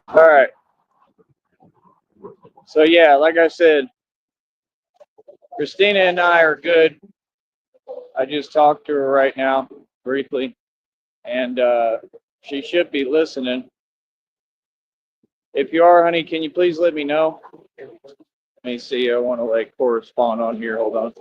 All right. So yeah, like I said, Christina and I are good. I just talked to her right now briefly, and she should be listening. If you are, honey, can you please let me know? Let me see. I want to like correspond on here. Hold on.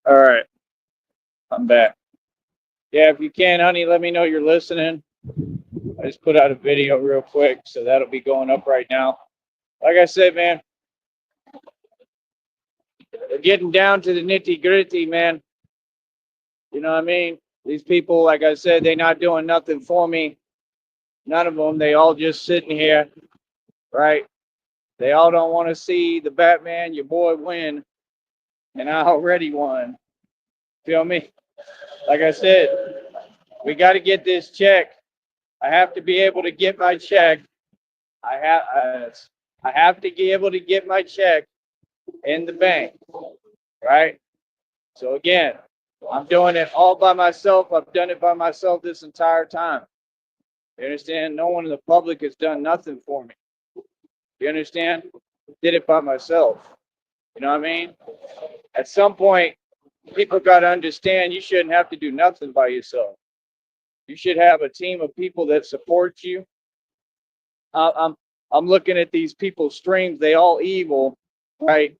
All right, I'm back. Yeah, if you can, honey, let me know you're listening. I just put out a video real quick, so that'll be going up right now. Like I said, man, we're getting down to the nitty gritty, man. You know what I mean? These people, like I said, they not doing nothing for me. None of them. They all just sitting here, right? They all don't want to see the Batman, your boy, win, and I already won. Feel me? Like I said, we got to get this check. I have to be able to get my check. I have, I have to be able to get my check in the bank, right? So again, I'm doing it all by myself. I've done it by myself this entire time. You understand? No one in the public has done nothing for me. You understand? Did it by myself. You know what I mean? At some point, people got to understand you shouldn't have to do nothing by yourself. You should have a team of people that support you. I- I'm I'm looking at these people's streams. They all evil, right?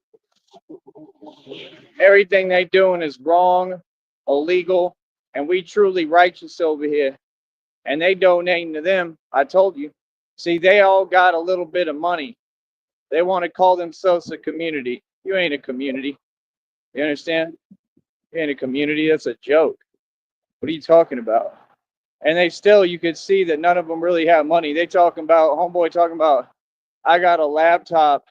Everything they doing is wrong, illegal, and we truly righteous over here. And they donating to them. I told you. See, they all got a little bit of money. They want to call themselves a community. You ain't a community. You understand? You ain't a community. That's a joke. What are you talking about? And they still, you could see that none of them really have money. They talking about, homeboy talking about, I got a laptop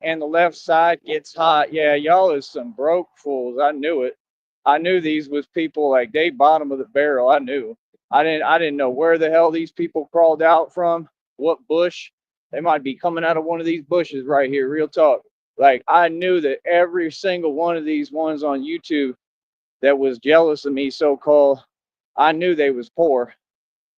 and the left side gets hot. Yeah, y'all is some broke fools. I knew it. I knew these was people like they bottom of the barrel. I knew. I didn't know where the hell these people crawled out from. What bush? They might be coming out of one of these bushes right here. Real talk. Like I knew that every single one of these ones on YouTube that was jealous of me, so called, I knew they was poor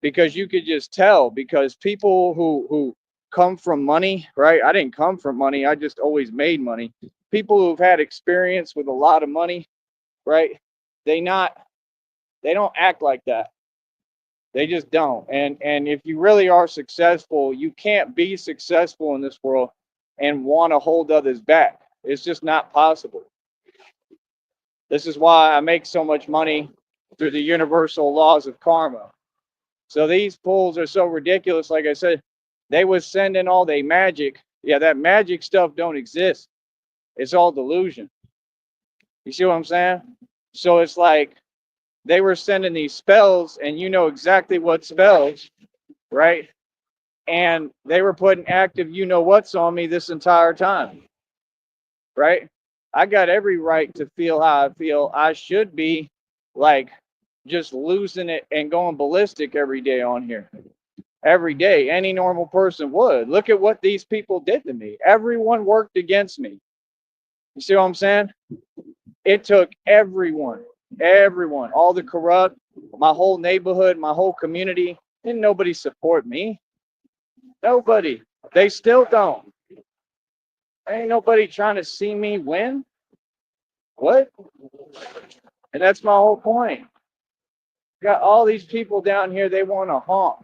because you could just tell because people who come from money, right? I didn't come from money. I just always made money. People who've had experience with a lot of money, right? They not they don't act like that. They just don't. And if you really are successful, you can't be successful in this world and want to hold others back. It's just not possible. This is why I make so much money through the universal laws of karma. So these fools are so ridiculous. Like I said, they was sending all they magic. Yeah, that magic stuff don't exist. It's all delusion. You see what I'm saying? So it's like they were sending these spells, and you know exactly what spells, right? And they were putting active you know what's on me this entire time, right? I got every right to feel how I feel. I should be like just losing it and going ballistic every day on here. Every day. Any normal person would. Look at what these people did to me. Everyone worked against me. You see what I'm saying? It took everyone, all the corrupt, my whole neighborhood, my whole community. Didn't nobody support me? Nobody. They still don't. Ain't nobody trying to see me win. What? And that's my whole point. Got all these people down here, they want to honk.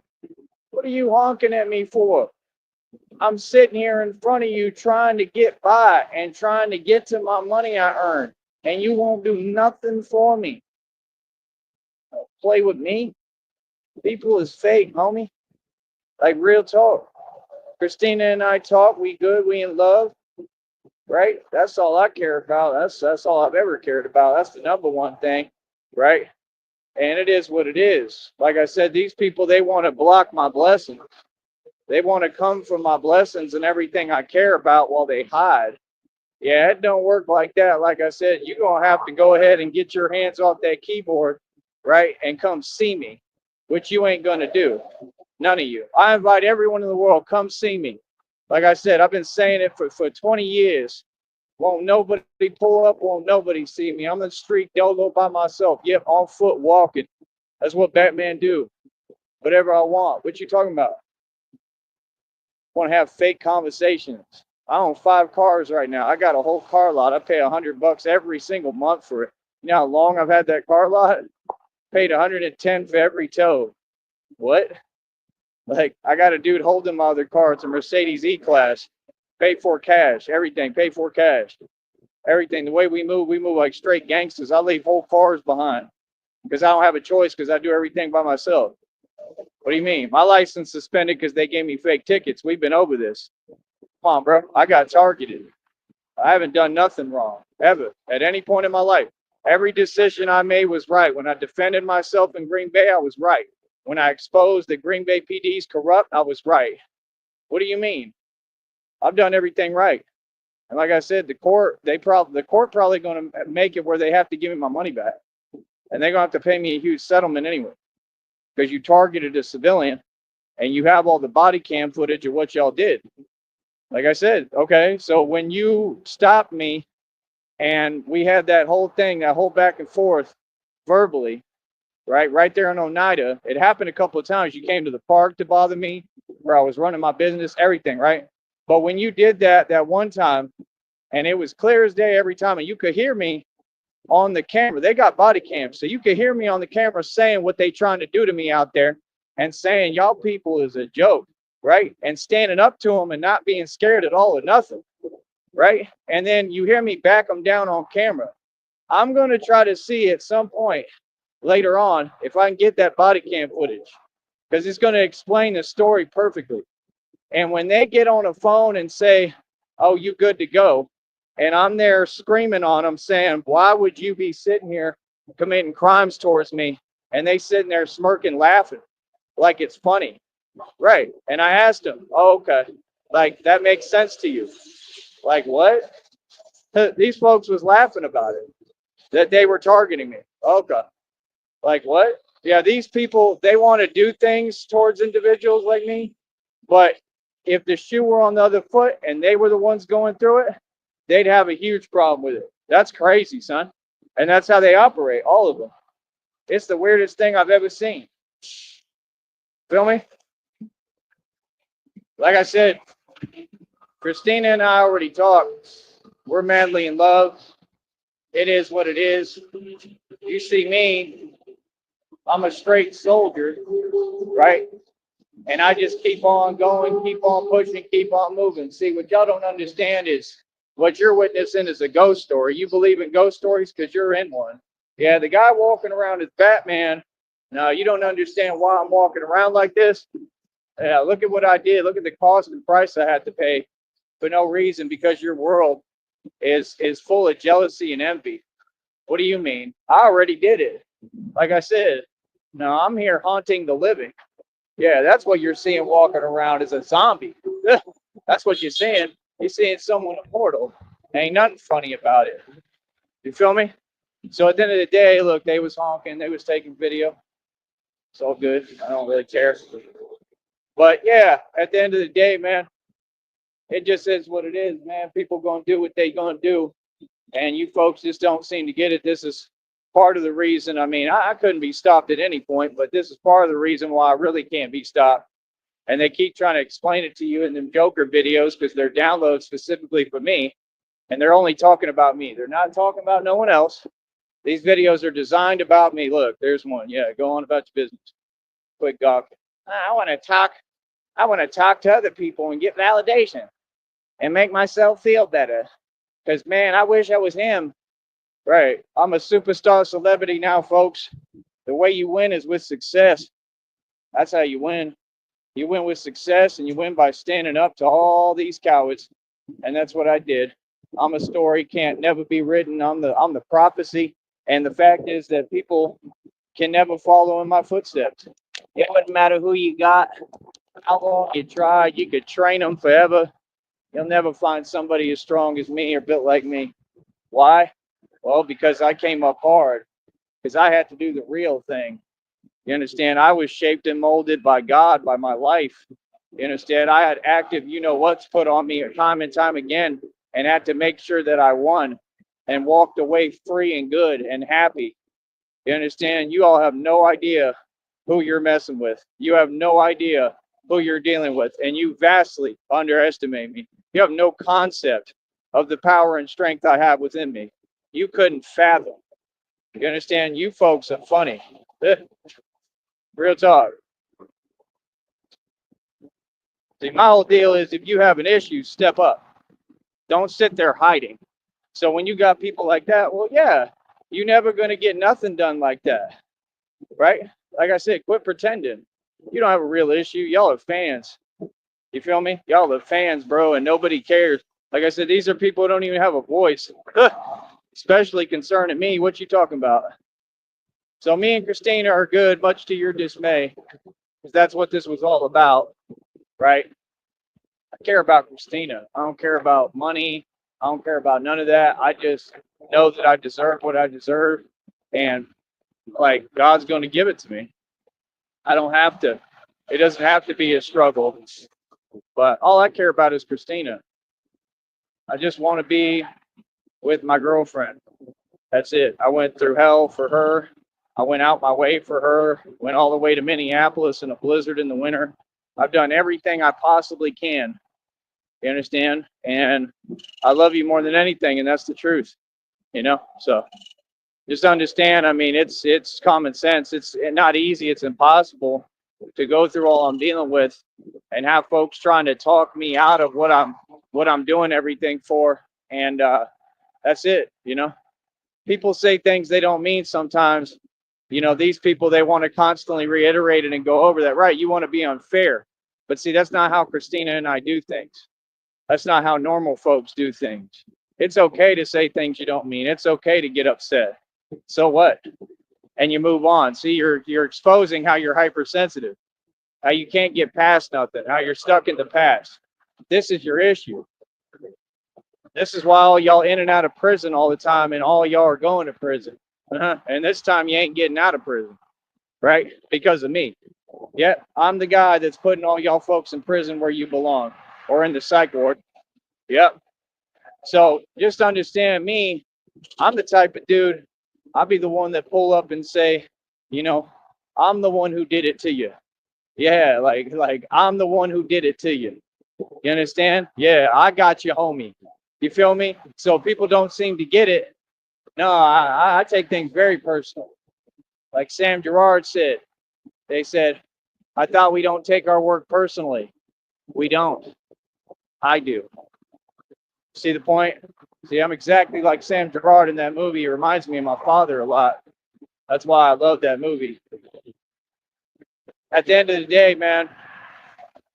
What are you honking at me for? I'm sitting here in front of you trying to get by and trying to get to my money I earn, and you won't do nothing for me. Play with me? People is fake, homie. Like real talk. Christina and I talk, we good, we in love, right? That's all I care about. That's all I've ever cared about. That's the number one thing, right? And it is what it is. Like I said, these people they want to block my blessings. They want to come from my blessings and everything I care about while they hide. Yeah, it don't work like that. Like I said, you're gonna have to go ahead and get your hands off that keyboard, right? And come see me, which you ain't gonna do. None of you. I invite everyone in the world, come see me. Like I said, I've been saying it for 20 years. Won't nobody pull up, won't nobody see me. I'm in the street dolo by myself. Yep, on foot walking. That's what Batman do. Whatever I want. What you talking about? Want to have fake conversations. I own 5 cars right now. I got a whole car lot. I pay $100 every single month for it. You know how long I've had that car lot? Paid 110 for every tow. What? Like I got a dude holding my other car. It's a Mercedes E-Class. Paid for cash. Everything. Paid for cash. Everything. The way we move like straight gangsters. I leave whole cars behind because I don't have a choice because I do everything by myself. What do you mean? My license suspended because they gave me fake tickets. We've been over this. Come on, bro. I got targeted. I haven't done nothing wrong, ever, at any point in my life. Every decision I made was right. When I defended myself in Green Bay, I was right. When I exposed that Green Bay PD is corrupt, I was right. What do you mean? I've done everything right. And like I said, the court probably going to make it where they have to give me my money back. And they're going to have to pay me a huge settlement anyway. Because you targeted a civilian and you have all the body cam footage of what y'all did. Like I said, okay, so when you stopped me and we had that whole thing, that whole back and forth verbally, right there in Oneida. It happened a couple of times. You came to the park to bother me where I was running my business, everything, right? But when you did that one time, and it was clear as day every time, and you could hear me on the camera. They got body cams, so you could hear me on the camera saying what they trying to do to me out there and saying y'all people is a joke, right? And standing up to them and not being scared at all or nothing, right? And then you hear me back them down on camera. I'm going to try to see at some point later on if I can get that body cam footage because it's going to explain the story perfectly. And when they get on a phone and say, "Oh, you good to go," and I'm there screaming on them saying, "Why would you be sitting here committing crimes towards me?" And they sitting there smirking, laughing like it's funny, right? And I asked them, "Oh, okay, like that makes sense to you?" Like what? These folks was laughing about it that they were targeting me. Okay, like what? Yeah, these people they want to do things towards individuals like me, but if the shoe were on the other foot and they were the ones going through it, they'd have a huge problem with it. That's crazy, son. And that's how they operate, all of them. It's the weirdest thing I've ever seen. Feel me? Like I said, Christina and I already talked. We're madly in love. It is what it is. You see me, I'm a straight soldier, right? And I just keep on going, keep on pushing, keep on moving. See, what y'all don't understand is what you're witnessing is a ghost story. You believe in ghost stories because you're in one. Yeah, the guy walking around as Batman. No, you don't understand why I'm walking around like this. Yeah, look at what I did. Look at the cost and price I had to pay for no reason because your world is full of jealousy and envy. What do you mean? I already did it. Like I said, no, I'm here haunting the living. Yeah, that's what you're seeing walking around as a zombie. That's what you're seeing. You're seeing someone immortal. Ain't nothing funny about it. You feel me? So at the end of the day, look, they was honking, they was taking video. It's all good. I don't really care. But yeah, at the end of the day, man, it just is what it is, man. People gonna do what they gonna do, and you folks just don't seem to get it. This is part of the reason. I mean, I couldn't be stopped at any point, but this is part of the reason why I really can't be stopped. And they keep trying to explain it to you in them Joker videos because they're downloads specifically for me, and they're only talking about me. They're not talking about no one else. These videos are designed about me. Look, there's one. Yeah, go on about your business. Quit gawking. I want to talk. I want to talk to other people and get validation and make myself feel better. Because man, I wish I was him. Right. I'm a superstar celebrity now, folks. The way you win is with success. That's how you win. You win with success, and you win by standing up to all these cowards. And that's what I did. I'm a story can't never be written. I'm the prophecy. And the fact is that people can never follow in my footsteps. It wouldn't matter who you got, how long you tried. You could train them forever. You'll never find somebody as strong as me or built like me. Why? Well, because I came up hard. Because I had to do the real thing. You understand? I was shaped and molded by God, by my life. You understand? I had active, you know what's put on me time and time again, and had to make sure that I won and walked away free and good and happy. You understand? You all have no idea who you're messing with. You have no idea who you're dealing with, and you vastly underestimate me. You have no concept of the power and strength I have within me. You couldn't fathom. You understand? You folks are funny. Real talk. See, my whole deal is if you have an issue, step up. Don't sit there hiding. So when you got people like that, well, yeah, you're never going to get nothing done like that, right? Like I said, quit pretending. You don't have a real issue. Y'all are fans. You feel me? Y'all are fans, bro, and nobody cares. Like I said, these are people who don't even have a voice, especially concerning me. What you talking about? So me and Christina are good, much to your dismay, because that's what this was all about, right? I care about Christina. I don't care about money. I don't care about none of that. I just know that I deserve what I deserve, and like God's going to give it to me. I don't have to. It doesn't have to be a struggle. But all I care about is Christina. I just want to be with my girlfriend. That's it. I went through hell for her. I went out my way for her, went all the way to Minneapolis in a blizzard in the winter. I've done everything I possibly can. You understand? And I love you more than anything, and that's the truth. So just understand. I mean, it's common sense. It's not easy. It's impossible to go through all I'm dealing with, and have folks trying to talk me out of what I'm doing everything for. And that's it. People say things they don't mean sometimes. These people, they want to constantly reiterate it and go over that. Right? You want to be unfair, but see, that's not how Christina and I do things. That's not how normal folks do things. It's okay to say things you don't mean. It's okay to get upset. So what? And you move on. See, you're exposing how you're hypersensitive, how you can't get past nothing, how you're stuck in the past. This is your issue. This is why all y'all in and out of prison all the time, and all y'all are going to prison. And this time you ain't getting out of prison, right? Because of me. Yeah, I'm the guy that's putting all y'all folks in prison where you belong, or in the psych ward. Yep. So just understand me. I'm the type of dude, I'll be the one that pull up and say, I'm the one who did it to you. Yeah, like I'm the one who did it to you. You understand? Yeah, I got you, homie. You feel me? So people don't seem to get it. No, I take things very personal. Like Sam Gerard said, they said, I thought we don't take our work personally. We don't. I do. See the point? See, I'm exactly like Sam Gerard in that movie. It reminds me of my father a lot. That's why I love that movie. At the end of the day, man,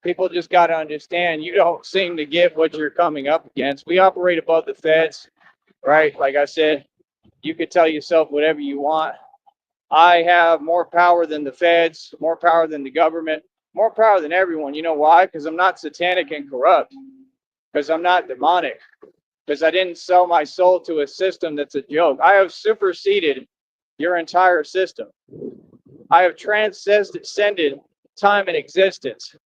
people just got to understand, you don't seem to get what you're coming up against. We operate above the feds, right? Like I said, you could tell yourself whatever you want. I have more power than the feds, more power than the government, more power than everyone. You know why? Because I'm not satanic and corrupt, because I'm not demonic, because I didn't sell my soul to a system that's a joke. I have superseded your entire system. I have transcended time and existence.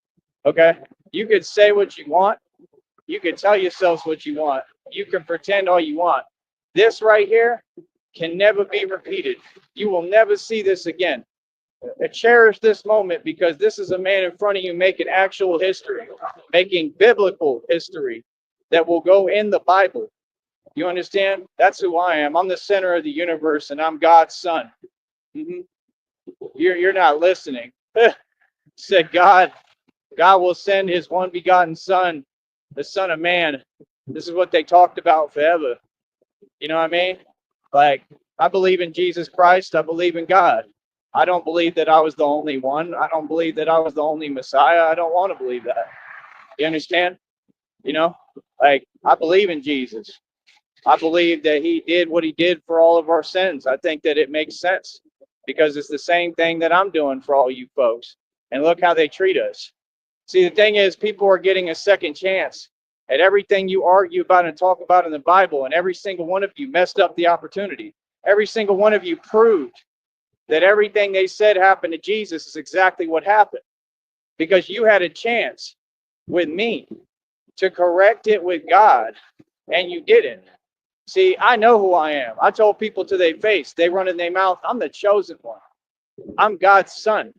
Okay? You could say what you want. You can tell yourselves what you want. You can pretend all you want. This right here can never be repeated. You will never see this again. Cherish this moment, because this is a man in front of you making actual history, making biblical history that will go in the Bible. You understand? That's who I am. I'm the center of the universe, and I'm God's son. You're not listening. Said God will send his one begotten son, the Son of Man. This is what they talked about forever. You know what I mean? Like, I believe in Jesus Christ. I believe in God. I don't believe that I was the only one. I don't believe that I was the only Messiah. I don't want to believe that. You understand? Like, I believe in Jesus. I believe that he did what he did for all of our sins. I think that it makes sense, because it's the same thing that I'm doing for all you folks. And look how they treat us. See, the thing is, people are getting a second chance at everything you argue about and talk about in the Bible, and every single one of you messed up the opportunity. Every single one of you proved that everything they said happened to Jesus is exactly what happened, because you had a chance with me to correct it with God, and you didn't. See, I know who I am. I told people to their face, they run in their mouth, I'm the chosen one. I'm God's son.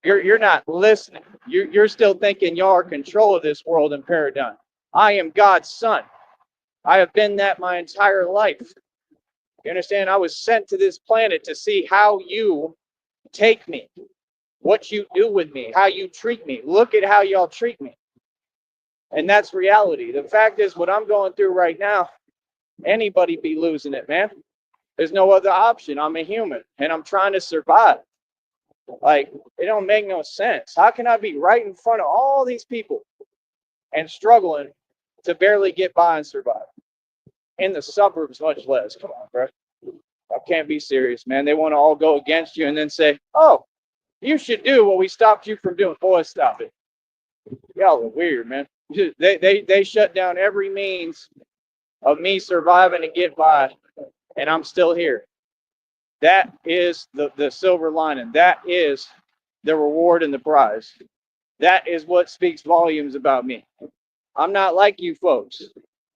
You're not listening. You're still thinking y'all are control of this world and paradigm. I am God's son. I have been that my entire life. You understand? I was sent to this planet to see how you take me, what you do with me, how you treat me. Look at how y'all treat me. And that's reality. The fact is, what I'm going through right now, anybody be losing it, man. There's no other option. I'm a human, and I'm trying to survive. Like, it don't make no sense. How can I be right in front of all these people and struggling to barely get by and survive? In the suburbs, much less. Come on, bro. I can't be serious, man. They want to all go against you and then say, oh, you should do what we stopped you from doing. Boy, stop it. Y'all are weird, man. They shut down every means of me surviving and get by, and I'm still here. That is the silver lining. That is the reward and the prize. That is what speaks volumes about me. I'm not like you folks.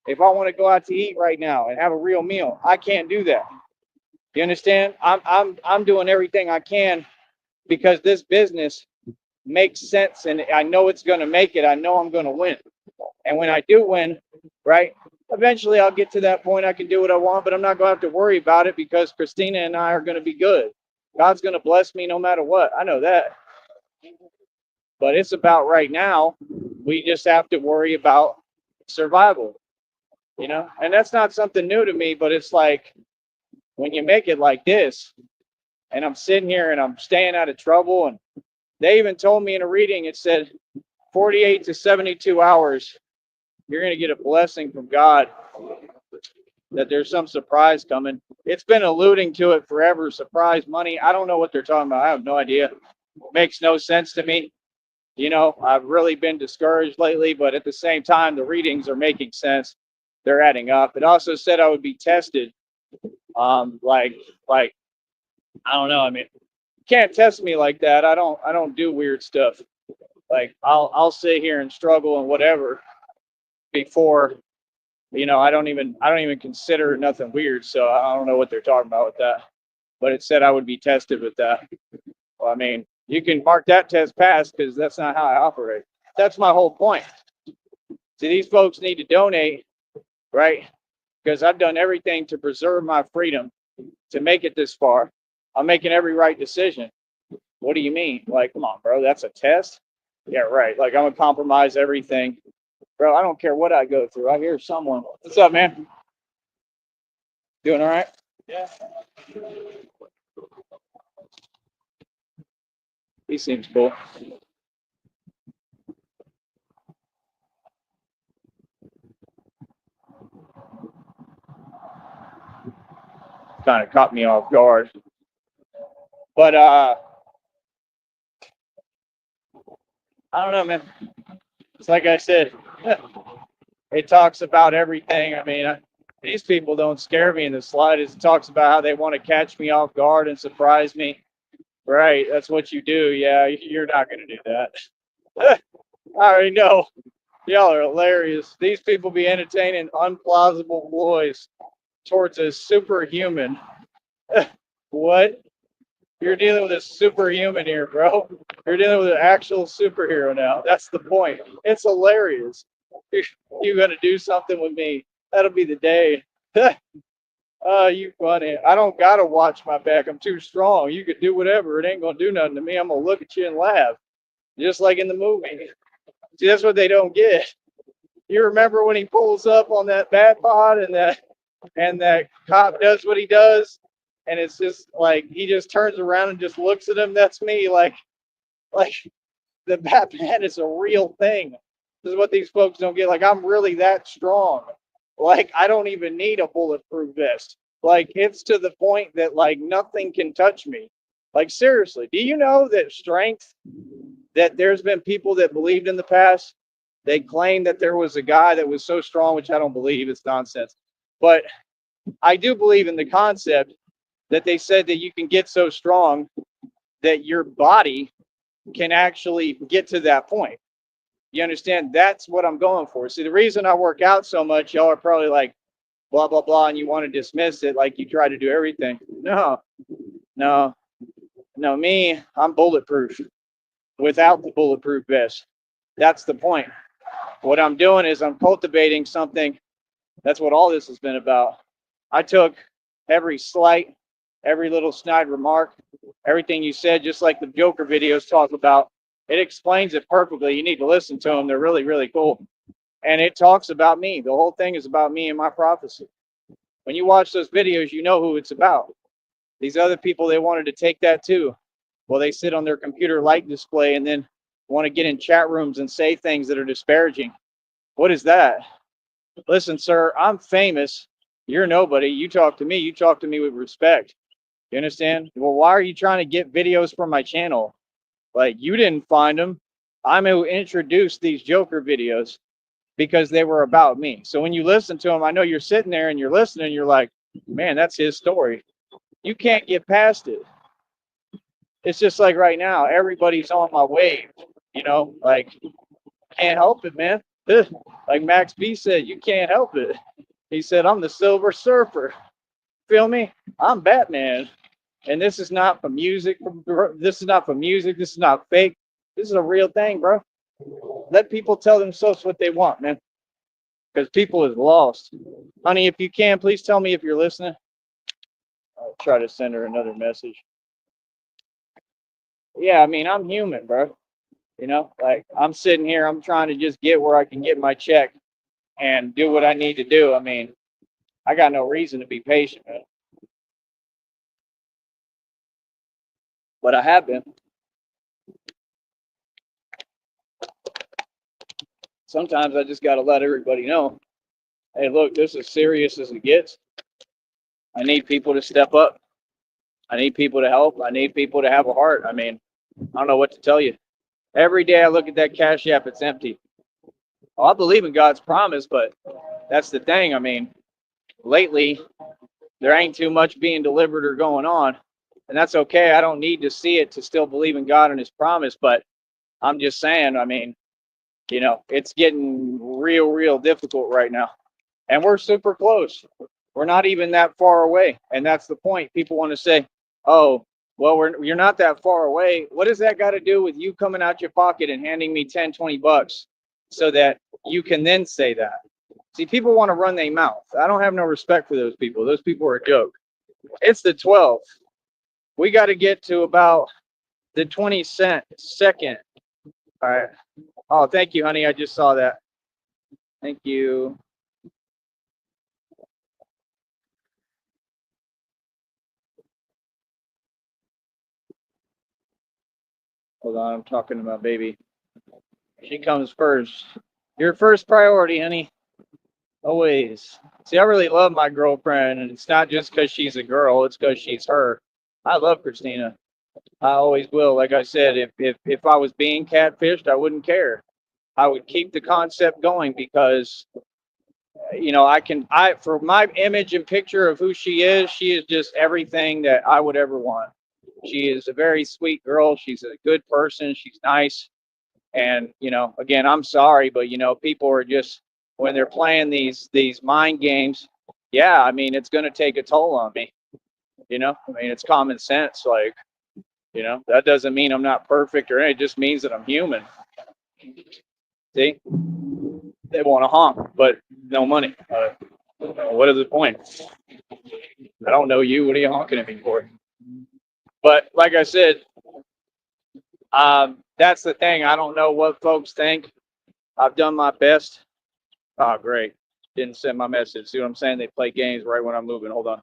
If I want to go out to eat right now and have a real meal, I can't do that. You understand? I'm doing everything I can because this business makes sense and I know it's going to make it. I know I'm going to win. And when I do win, right, eventually I'll get to that point. I can do what I want, but I'm not going to have to worry about it because Christina and I are going to be good. God's going to bless me no matter what. I know that. But it's about right now. We just have to worry about survival, you know? And that's not something new to me, but it's like when you make it like this, and I'm sitting here and I'm staying out of trouble. And they even told me in a reading, it said 48 to 72 hours, you're going to get a blessing from God, that there's some surprise coming. It's been alluding to it forever, surprise money. I don't know what they're talking about. I have no idea. It makes no sense to me. You know, I've really been discouraged lately, but at the same time, the readings are making sense. They're adding up. It also said I would be tested. Like I don't know. I mean, you can't test me like that. I don't do weird stuff. Like I'll sit here and struggle and whatever before, I don't even consider nothing weird. So I don't know what they're talking about with that. But it said I would be tested with that. Well, I mean, you can mark that test pass because that's not how I operate. That's my whole point. See, these folks need to donate, right? Because I've done everything to preserve my freedom to make it this far. I'm making every right decision. What do you mean? Like, come on, bro, that's a test? Yeah, right. Like, I'm gonna compromise everything. Bro, I don't care what I go through. I hear someone. What's up, man? Doing all right? Yeah. He seems cool. Kind of caught me off guard. But I don't know, man. It's like I said, it talks about everything. I mean, these people don't scare me in the slightest. It talks about how they want to catch me off guard and surprise me. Right, that's what you do. Yeah, you're not going to do that. I already know. Y'all are hilarious. These people be entertaining unplausible ploys towards a superhuman. What? You're dealing with a superhuman here, bro. You're dealing with an actual superhero now. That's the point. It's hilarious. You're going to do something with me. That'll be the day. Oh, you funny. I don't got to watch my back. I'm too strong. You could do whatever. It ain't going to do nothing to me. I'm going to look at you and laugh, just like in the movie. See, that's what they don't get. You remember when he pulls up on that bat pod and that cop does what he does, and it's just like he just turns around and just looks at him. That's me. Like the Batman is a real thing. This is what these folks don't get. Like I'm really that strong. Like I don't even need a bulletproof vest. Like it's to the point that like nothing can touch me. Like seriously, do you know that strength? That there's been people that believed in the past. They claim that there was a guy that was so strong, which I don't believe. It's nonsense. But I do believe in the concept that they said that you can get so strong that your body can actually get to that point. You understand? That's what I'm going for. See, the reason I work out so much, y'all are probably like, blah, blah, blah, and you want to dismiss it like you try to do everything. No, no, no, me, I'm bulletproof without the bulletproof vest. That's the point. What I'm doing is I'm cultivating something. That's what all this has been about. I took every slight, every little snide remark, everything you said, just like the Joker videos talk about. It explains it perfectly. You need to listen to them. They're really, really cool. And it talks about me. The whole thing is about me and my prophecy. When you watch those videos, you know who it's about. These other people, they wanted to take that too. Well, they sit on their computer light display and then want to get in chat rooms and say things that are disparaging. What is that? Listen, sir, I'm famous. You're nobody. You talk to me. You talk to me with respect. You understand? Well, why are you trying to get videos from my channel? Like, you didn't find them. I'm who introduced these Joker videos because they were about me. So when you listen to them, I know you're sitting there and you're listening. You're like, man, that's his story. You can't get past it. It's just like right now, everybody's on my wave. Like, can't help it, man. Like Max B said, you can't help it. He said, I'm the Silver Surfer. Feel me? I'm Batman. And this is not for music. This is not for music. This is not fake. This is a real thing, bro. Let people tell themselves what they want, man. Because people is lost. Honey, if you can, please tell me if you're listening. I'll try to send her another message. Yeah, I mean, I'm human, bro. Like I'm sitting here, I'm trying to just get where I can get my check and do what I need to do. I mean, I got no reason to be patient, man. But I have been. Sometimes I just got to let everybody know, hey, look, this is serious as it gets. I need people to step up. I need people to help. I need people to have a heart. I mean, I don't know what to tell you. Every day I look at that cash app, it's empty. Well, I believe in God's promise, but that's the thing. I mean, lately, there ain't too much being delivered or going on. And that's okay. I don't need to see it to still believe in God and his promise. But I'm just saying, I mean, it's getting real difficult right now. And we're super close. We're not even that far away. And that's the point. People want to say, oh, well, you're not that far away. What does that got to do with you coming out your pocket and handing me 10, 20 bucks so that you can then say that? See, people want to run their mouth. I don't have no respect for those people. Those people are a joke. It's the 12th. We got to get to about the 22nd. All right. Oh, thank you, honey. I just saw that. Thank you. Hold on, I'm talking to my baby. She comes first. Your first priority, honey. Always. See, I really love my girlfriend, and it's not just because she's a girl, it's because she's her. I love Christina. I always will. Like I said, if I was being catfished, I wouldn't care. I would keep the concept going because for my image and picture of who she is just everything that I would ever want. She is a very sweet girl. She's a good person. She's nice. And, again, I'm sorry, but people are just when they're playing these mind games, yeah, I mean, it's going to take a toll on me. I mean, it's common sense. Like, that doesn't mean I'm not perfect or anything. It just means that I'm human. See? They want to honk, but no money. What is the point? I don't know you. What are you honking at me for? But like I said, that's the thing. I don't know what folks think. I've done my best. Oh, great. Didn't send my message. See what I'm saying? They play games right when I'm moving. Hold on.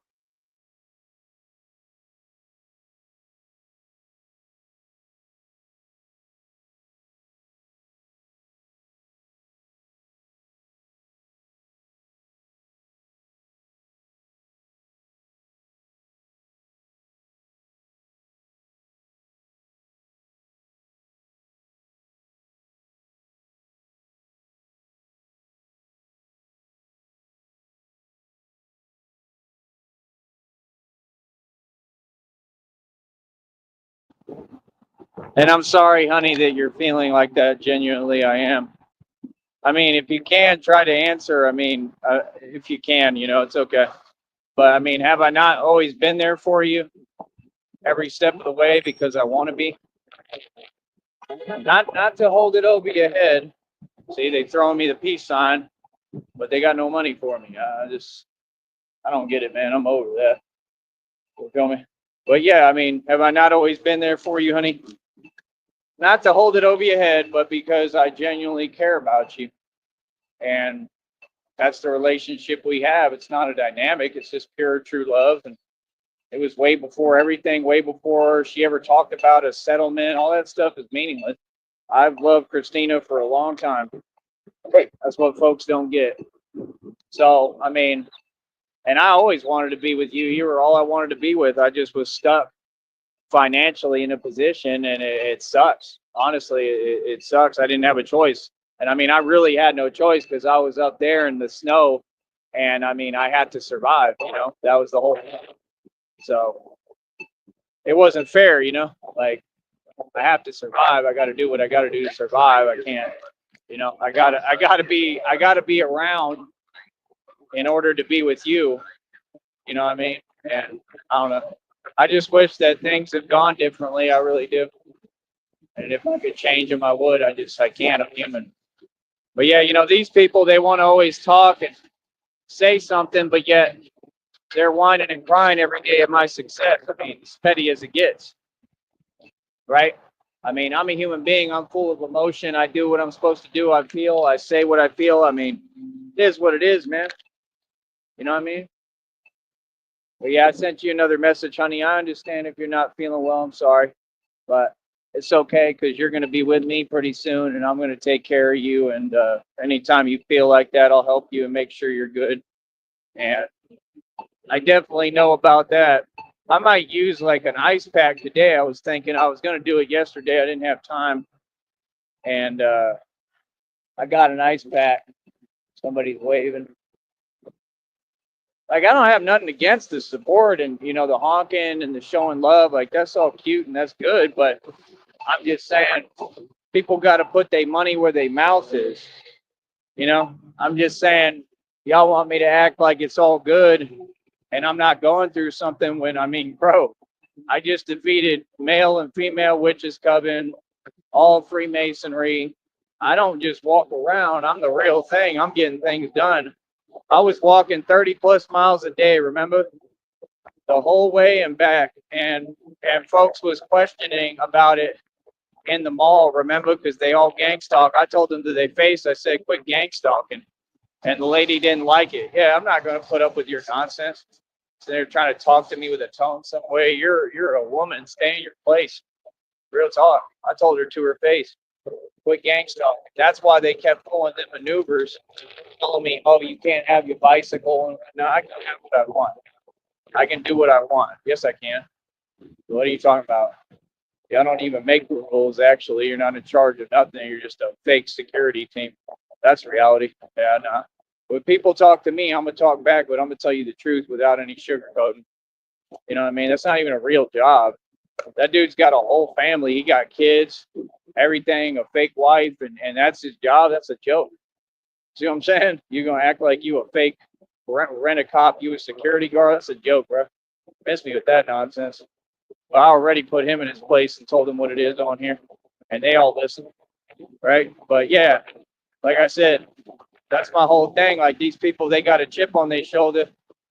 And I'm sorry, honey, that you're feeling like that. Genuinely, I am. I mean, if you can, try to answer. I mean, if you can, it's okay. But I mean, have I not always been there for you every step of the way because I want to be? Not to hold it over your head. See, they throwing me the peace sign, but they got no money for me. I don't get it, man. I'm over that. You feel me? But yeah, I mean, have I not always been there for you, honey? Not to hold it over your head, but because I genuinely care about you. And that's the relationship we have. It's not a dynamic, it's just pure, true love. And it was way before everything, way before she ever talked about a settlement. All that stuff is meaningless. I've loved Christina for a long time. That's what folks don't get. So, I mean, and I always wanted to be with you. You were all I wanted to be with. I just was stuck financially in a position, and it sucks. Honestly, it sucks. I didn't have a choice. And I mean, I really had no choice because I was up there in the snow, and I mean, I had to survive. That was the whole thing. So it wasn't fair. Like I have to survive. I got to do what I got to do to survive. I can't. I gotta be around in order to be with you. You know what I mean? And I don't know. I just wish that things had gone differently. I really do. And if I could change them, I would. I can't. I'm human. But yeah, these people, they want to always talk and say something, but yet they're whining and crying every day at my success. I mean, as petty as it gets, right? I mean, I'm a human being. I'm full of emotion. I do what I'm supposed to do. I feel. I say what I feel. I mean, it is what it is, man. You know what I mean? But yeah, I sent you another message, honey. I understand if you're not feeling well. I'm sorry, but it's okay because you're going to be with me pretty soon, and I'm going to take care of you. And anytime you feel like that, I'll help you and make sure you're good. And I definitely know about that. I might use like an ice pack today. I was thinking I was going to do it yesterday. I didn't have time, and I got an ice pack. Somebody's waving. Like I don't have nothing against the support and the honking and the showing love. Like that's all cute and that's good, but I'm just saying people got to put their money where their mouth is. I'm just saying y'all want me to act like it's all good and I'm not going through something when I mean, bro, I just defeated male and female witches coven, all Freemasonry. I don't just walk around. I'm the real thing. I'm getting things done. I was walking 30 plus miles a day, remember? The whole way and back. And folks was questioning about it in the mall, remember? Because they all gang stalk. I told them to their face, I said, quit gang stalking. And the lady didn't like it. Yeah, I'm not going to put up with your nonsense. So they're trying to talk to me with a tone some way. You're a woman. Stay in your place. Real talk. I told her to her face. Quit gang stalking. That's why they kept pulling them maneuvers, telling me, "Oh, you can't have your bicycle." No, I can have what I want. I can do what I want. Yes, I can. What are you talking about? Y'all don't even make the rules. Actually, you're not in charge of nothing. You're just a fake security team. That's reality. Yeah, nah. When people talk to me, I'm gonna talk back, but I'm gonna tell you the truth without any sugarcoating. You know what I mean? That's not even a real job. That dude's got a whole family. He got kids, everything, a fake wife, and that's his job. That's a joke. See what I'm saying? You're gonna act like you a fake rent a cop, you a security guard. That's a joke, bro. Miss me with that nonsense. Well, I already put him in his place and told him what it is on here, and they all listen, right? But yeah, like I said, that's my whole thing. Like these people, they got a chip on their shoulder,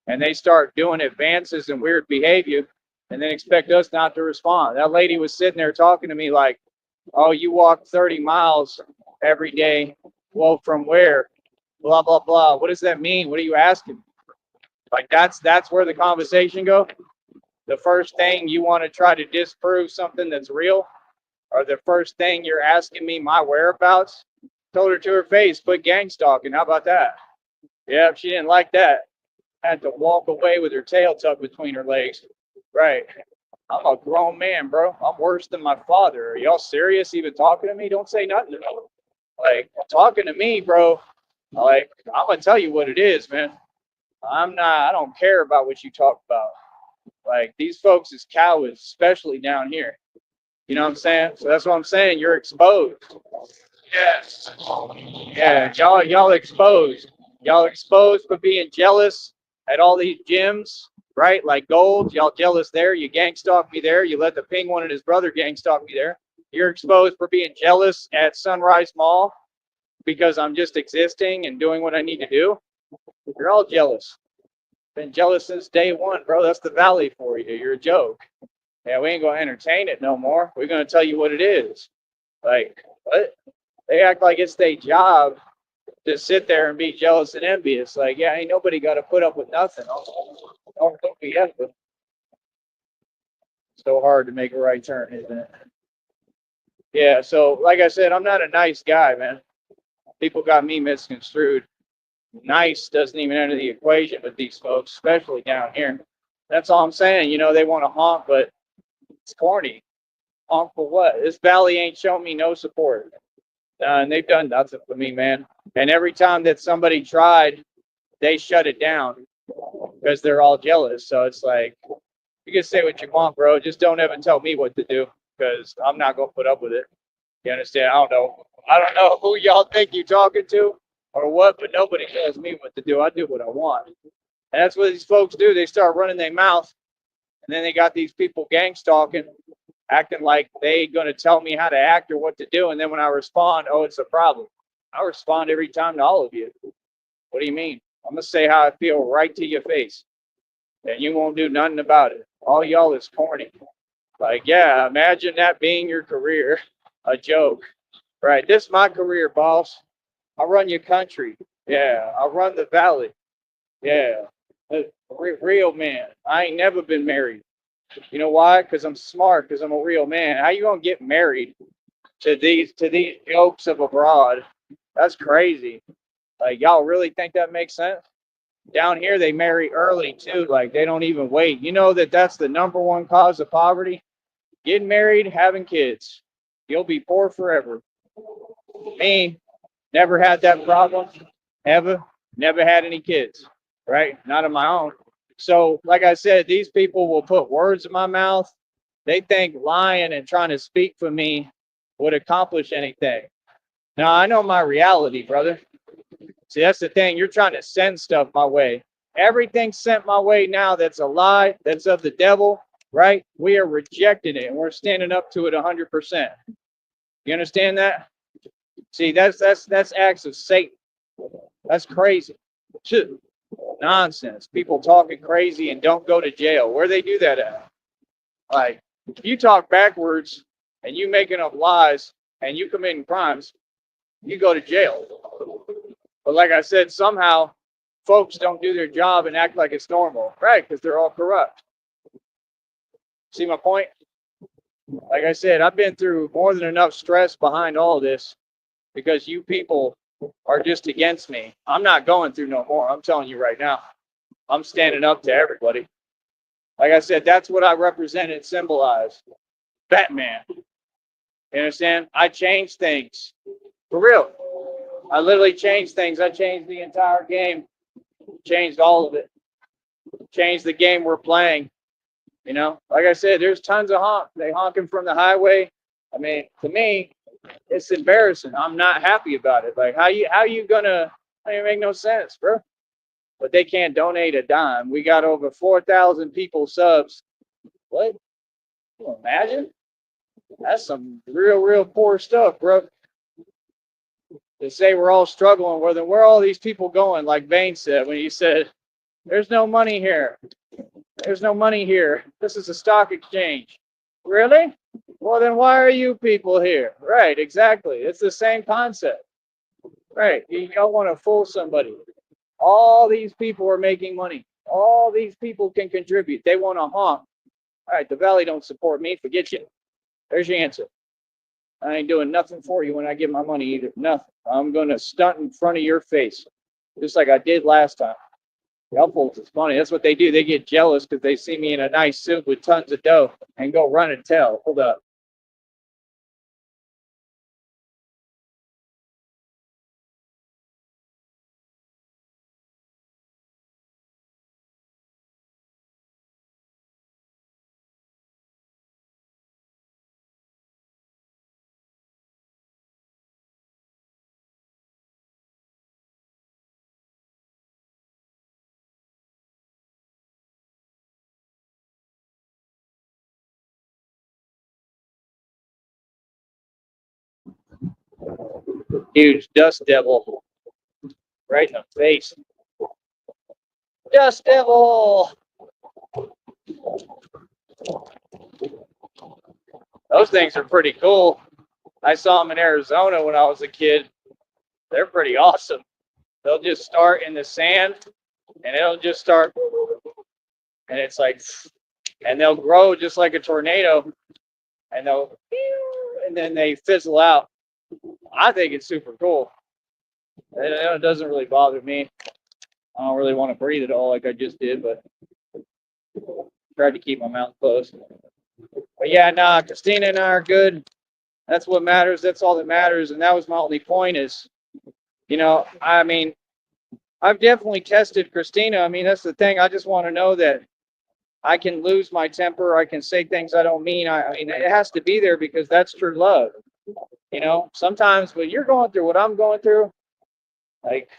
and they start doing advances and weird behavior, and then expect us not to respond. That lady was sitting there talking to me like, "Oh, you walk 30 miles every day. Well, from where? Blah blah blah. What does that mean? What are you asking?" Like that's where the conversation go. The first thing you want to try to disprove something that's real, or the first thing you're asking me my whereabouts. Told her to her face, quit gang stalking. How about that? Yeah, she didn't like that. Had to walk away with her tail tucked between her legs. Right. I'm a grown man, bro. I'm worse than my father. Are y'all serious? Even talking to me? Don't say nothing to me. Like talking to me, bro. Like I'm gonna tell you what it is, man. I'm not. I don't care about what you talk about. Like these folks is cowards, especially down here. You know what I'm saying? So that's what I'm saying. You're exposed. Yes. Yeah, y'all exposed. Y'all exposed for being jealous at all these gyms, right? Like gold, y'all jealous there. You gang stalk me there. You let the penguin and his brother gang stalk me there. You're exposed for being jealous at Sunrise Mall because I'm just existing and doing what I need to do. You're all jealous. Been jealous since day one, bro. That's the valley for you. You're a joke. Yeah, we ain't gonna entertain it no more. We're gonna tell you what it is. Like, what? They act like it's their job to sit there and be jealous and envious. Like, yeah, ain't nobody got to put up with nothing. Don't be envious. So hard to make a right turn, isn't it? Yeah. So, like I said, I'm not a nice guy, man. People got me misconstrued. Nice doesn't even enter the equation with these folks, especially down here. That's all I'm saying. They want to honk, but it's corny. Honk for what? This valley ain't shown me no support. And they've done nothing for me, man. And every time that somebody tried, they shut it down because they're all jealous. So it's like, you can say what you want, bro. Just don't ever tell me what to do because I'm not going to put up with it. You understand? I don't know. I don't know who y'all think you're talking to or what, but nobody tells me what to do. I do what I want. And that's what these folks do. They start running their mouth, and then they got these people gang stalking, acting like they gonna tell me how to act or what to do. And then when I respond, oh, it's a problem. I respond every time to all of you. What do you mean? I'm gonna say how I feel right to your face, and you won't do nothing about it. All y'all is corny. Like, yeah, imagine that being your career. A joke. Right. This is my career, boss. I run your country. Yeah. I run the valley. Yeah. Real man. I ain't never been married. You know why? Because I'm smart, because I'm a real man. How you gonna get married to these jokes of abroad? That's crazy. Like, y'all really think that makes sense? Down here they marry early too. Like, they don't even wait. You know that's the number one cause of poverty? Getting married, having kids. You'll be poor forever. Me, never had that problem. Ever. Never had any kids. Right? Not of my own. So, like I said, these people will put words in my mouth. They think lying and trying to speak for me would accomplish anything. Now, I know my reality, brother. See, that's the thing. You're trying to send stuff my way. Everything sent my way now that's a lie, that's of the devil, right? We are rejecting it and we're standing up to it 100%. You understand that? See, that's acts of Satan. That's crazy. Nonsense. People talking crazy and don't go to jail. Where they do that at? Like, if you talk backwards and you making up lies and you committing crimes, you go to jail. But like I said, somehow folks don't do their job and act like it's normal, right? Because they're all corrupt. See my point? Like I said, I've been through more than enough stress behind all this because you people are just against me. I'm not going through no more. I'm telling you right now. I'm standing up to everybody. Like I said, that's what I represent and symbolize. Batman. You understand? I changed things. For real. I literally changed things. I changed the entire game. Changed all of it. Changed the game we're playing. You know, like I said, there's tons of honk. They honking from the highway. I mean, to me, it's embarrassing. I'm not happy about it. Like, how you gonna? It make no sense, bro. But they can't donate a dime. We got over 4,000 people subs. What? Can you imagine? That's some real poor stuff, bro. They say we're all struggling. Well, then where are all these people going? Like Vane said when he said, "There's no money here. There's no money here. This is a stock exchange." Really? Well, then why are you people here? Right, exactly. It's the same concept. Right. You don't want to fool somebody. All these people are making money. All these people can contribute. They want to honk. All right, the Valley don't support me. Forget you. There's your answer. I ain't doing nothing for you when I get my money either. Nothing. I'm going to stunt in front of your face, just like I did last time. Y'all folks is funny. That's what they do. They get jealous because they see me in a nice suit with tons of dough and go run and tell. Hold up. Huge dust devil right in the face. Dust devil. Those things are pretty cool. I saw them in Arizona when I was a kid. They're pretty awesome. They'll just start in the sand and it'll just start, and it's like, and they'll grow just like a tornado, and and then they fizzle out. I think it's super cool. It doesn't really bother me. I don't really want to breathe at all like I just did, but tried to keep my mouth closed. But yeah, nah, Christina and I are good. That's what matters. That's all that matters. And that was my only point is, I mean, I've definitely tested Christina. I mean, that's the thing. I just want to know that I can lose my temper. I can say things I don't mean. I mean, it has to be there because that's true love. Sometimes when you're going through what I'm going through, like,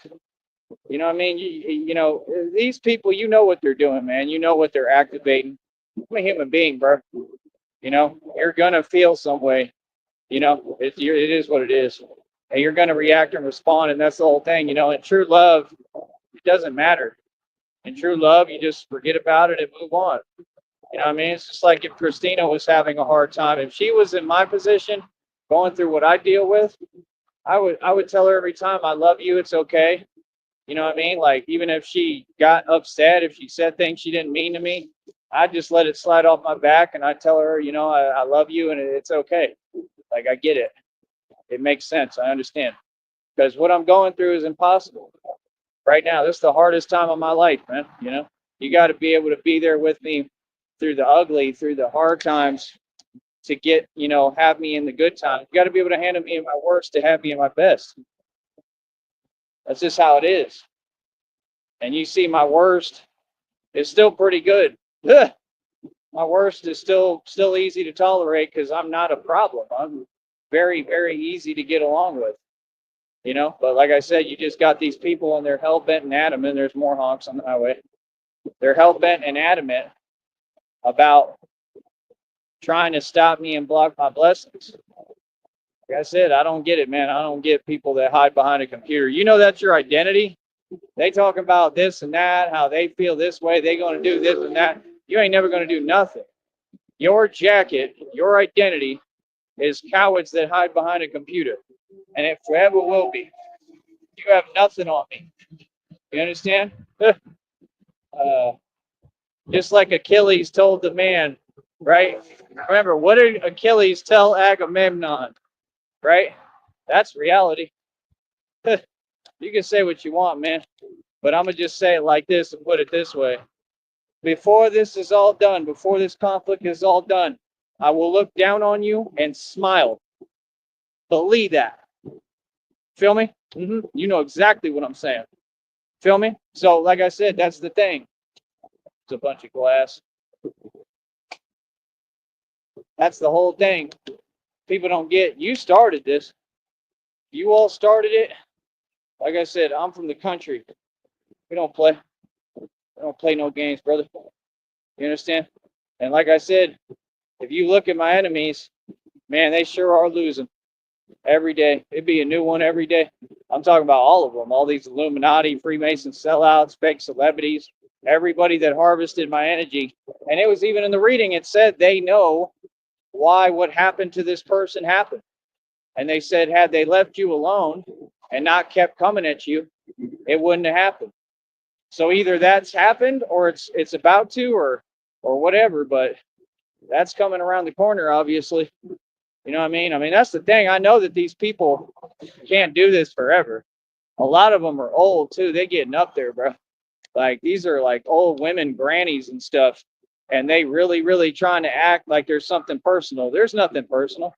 You know what I mean? These people, you know what they're doing, man. You know what they're activating. I'm a human being, bro. You're gonna feel some way. It is what it is, and you're gonna react and respond, and that's the whole thing. In true love, it doesn't matter. In true love, you just forget about it and move on. You know what I mean? It's just like if Christina was having a hard time, if she was in my position, going through what I deal with, I would tell her every time, I love you, it's okay. You know what I mean? Like, even if she got upset, if she said things she didn't mean to me, I just let it slide off my back, and I tell her, I love you and it's okay. Like, I get it. It makes sense. I understand. Because what I'm going through is impossible right now. This is the hardest time of my life, man. You got to be able to be there with me through the ugly, through the hard times, to get, have me in the good times. You got to be able to handle me in my worst to have me in my best. That's just how it is. And you see, my worst is still pretty good. My worst is still easy to tolerate because I'm not a problem. I'm very, very easy to get along with. But like I said, you just got these people and they're hell bent and adamant. There's more honks on the highway. They're hell bent and adamant about trying to stop me and block my blessings. Like I said, I don't get it, man. I don't get people that hide behind a computer. That's your identity. They talk about this and that, how they feel this way. They going to do this and that. You ain't never going to do nothing. Your jacket, your identity is cowards that hide behind a computer. And it forever will be. You have nothing on me. You understand? Just like Achilles told the man, right? Remember, what did Achilles tell Agamemnon, right? That's reality. You can say what you want, man, but I'm going to just say it like this and put it this way. Before this is all done, before this conflict is all done, I will look down on you and smile. Believe that. Feel me? You know exactly what I'm saying. Feel me? So, like I said, that's the thing. It's a bunch of glass. That's the whole thing. People don't get. You started this. You all started it. Like I said, I'm from the country. We don't play. We don't play no games, brother. You understand? And like I said, if you look at my enemies, man, they sure are losing every day. It'd be a new one every day. I'm talking about all of them, all these Illuminati, Freemason sellouts, fake celebrities, everybody that harvested my energy. And it was even in the reading, it said they know why what happened to this person happened. And they said, had they left you alone and not kept coming at you, it wouldn't have happened. So either that's happened or it's about to or whatever, but that's coming around the corner, obviously. You know what I mean? I mean, that's the thing. I know that these people can't do this forever. A lot of them are old too. They getting up there, bro. Like, these are like old women, grannies and stuff. And they really, really trying to act like there's something personal. There's nothing personal.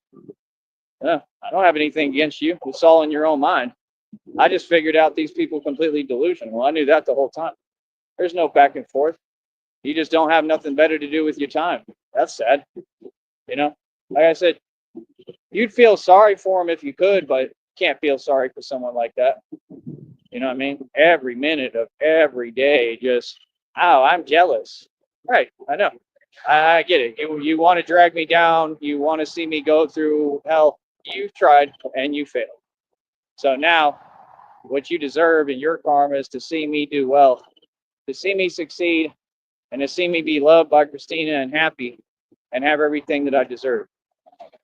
I don't have anything against you. It's all in your own mind. I just figured out these people completely delusional. I knew that the whole time. There's no back and forth. You just don't have nothing better to do with your time. That's sad. Like I said, you'd feel sorry for them if you could, but you can't feel sorry for someone like that. You know what I mean? Every minute of every day, just, oh, I'm jealous. Right, I know. I get it. You want to drag me down. You want to see me go through hell. You've tried and you failed. So now, what you deserve in your karma is to see me do well, to see me succeed, and to see me be loved by Christina and happy and have everything that I deserve.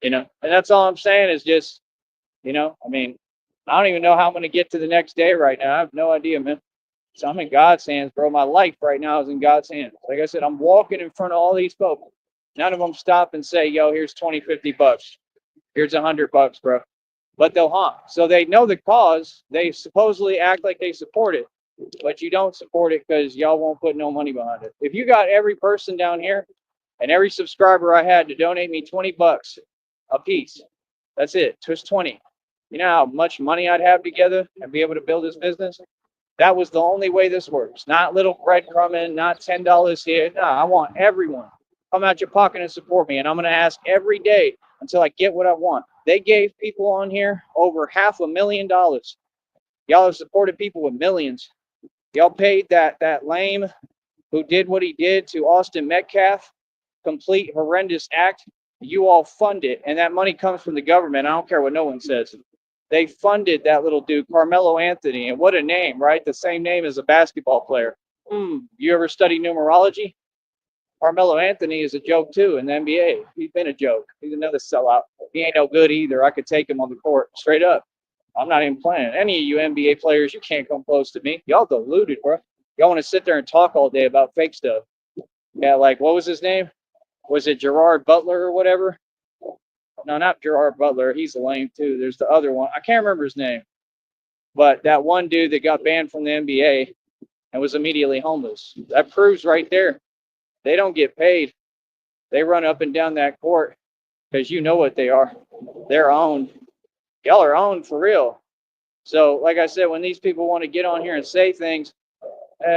And that's all I'm saying is just, I mean, I don't even know how I'm going to get to the next day right now. I have no idea, man. So I'm in God's hands, bro. My life right now is in God's hands. Like I said, I'm walking in front of all these folks. None of them stop and say, yo, here's 20, 50 bucks. Here's $100, bro. But they'll honk. So they know the cause. They supposedly act like they support it, but you don't support it because y'all won't put no money behind it. If you got every person down here and every subscriber I had to donate me 20 bucks a piece, that's it. Just 20. You know how much money I'd have together and be able to build this business? That was the only way this works. Not little breadcrumbing, not $10 here. No, I want everyone come out your pocket and support me. And I'm going to ask every day until I get what I want. They gave people on here over $500,000. Y'all have supported people with millions. Y'all paid that lame who did what he did to Austin Metcalf, complete horrendous act. You all fund it, and that money comes from the government. I don't care what no one says. They funded that little dude, Carmelo Anthony, and what a name, right? The same name as a basketball player. You ever study numerology? Carmelo Anthony is a joke too in the NBA. He's been a joke. He's another sellout. He ain't no good either. I could take him on the court straight up. I'm not even playing. Any of you NBA players, you can't come close to me. Y'all deluded, bro. Y'all want to sit there and talk all day about fake stuff. Yeah, like what was his name? Was it Gerard Butler or whatever? No, not Gerard Butler. He's lame too. There's the other one. I can't remember his name. But that one dude that got banned from the NBA and was immediately homeless. That proves right there. They don't get paid. They run up and down that court because you know what they are. They're owned. Y'all are owned for real. So, like I said, when these people want to get on here and say things,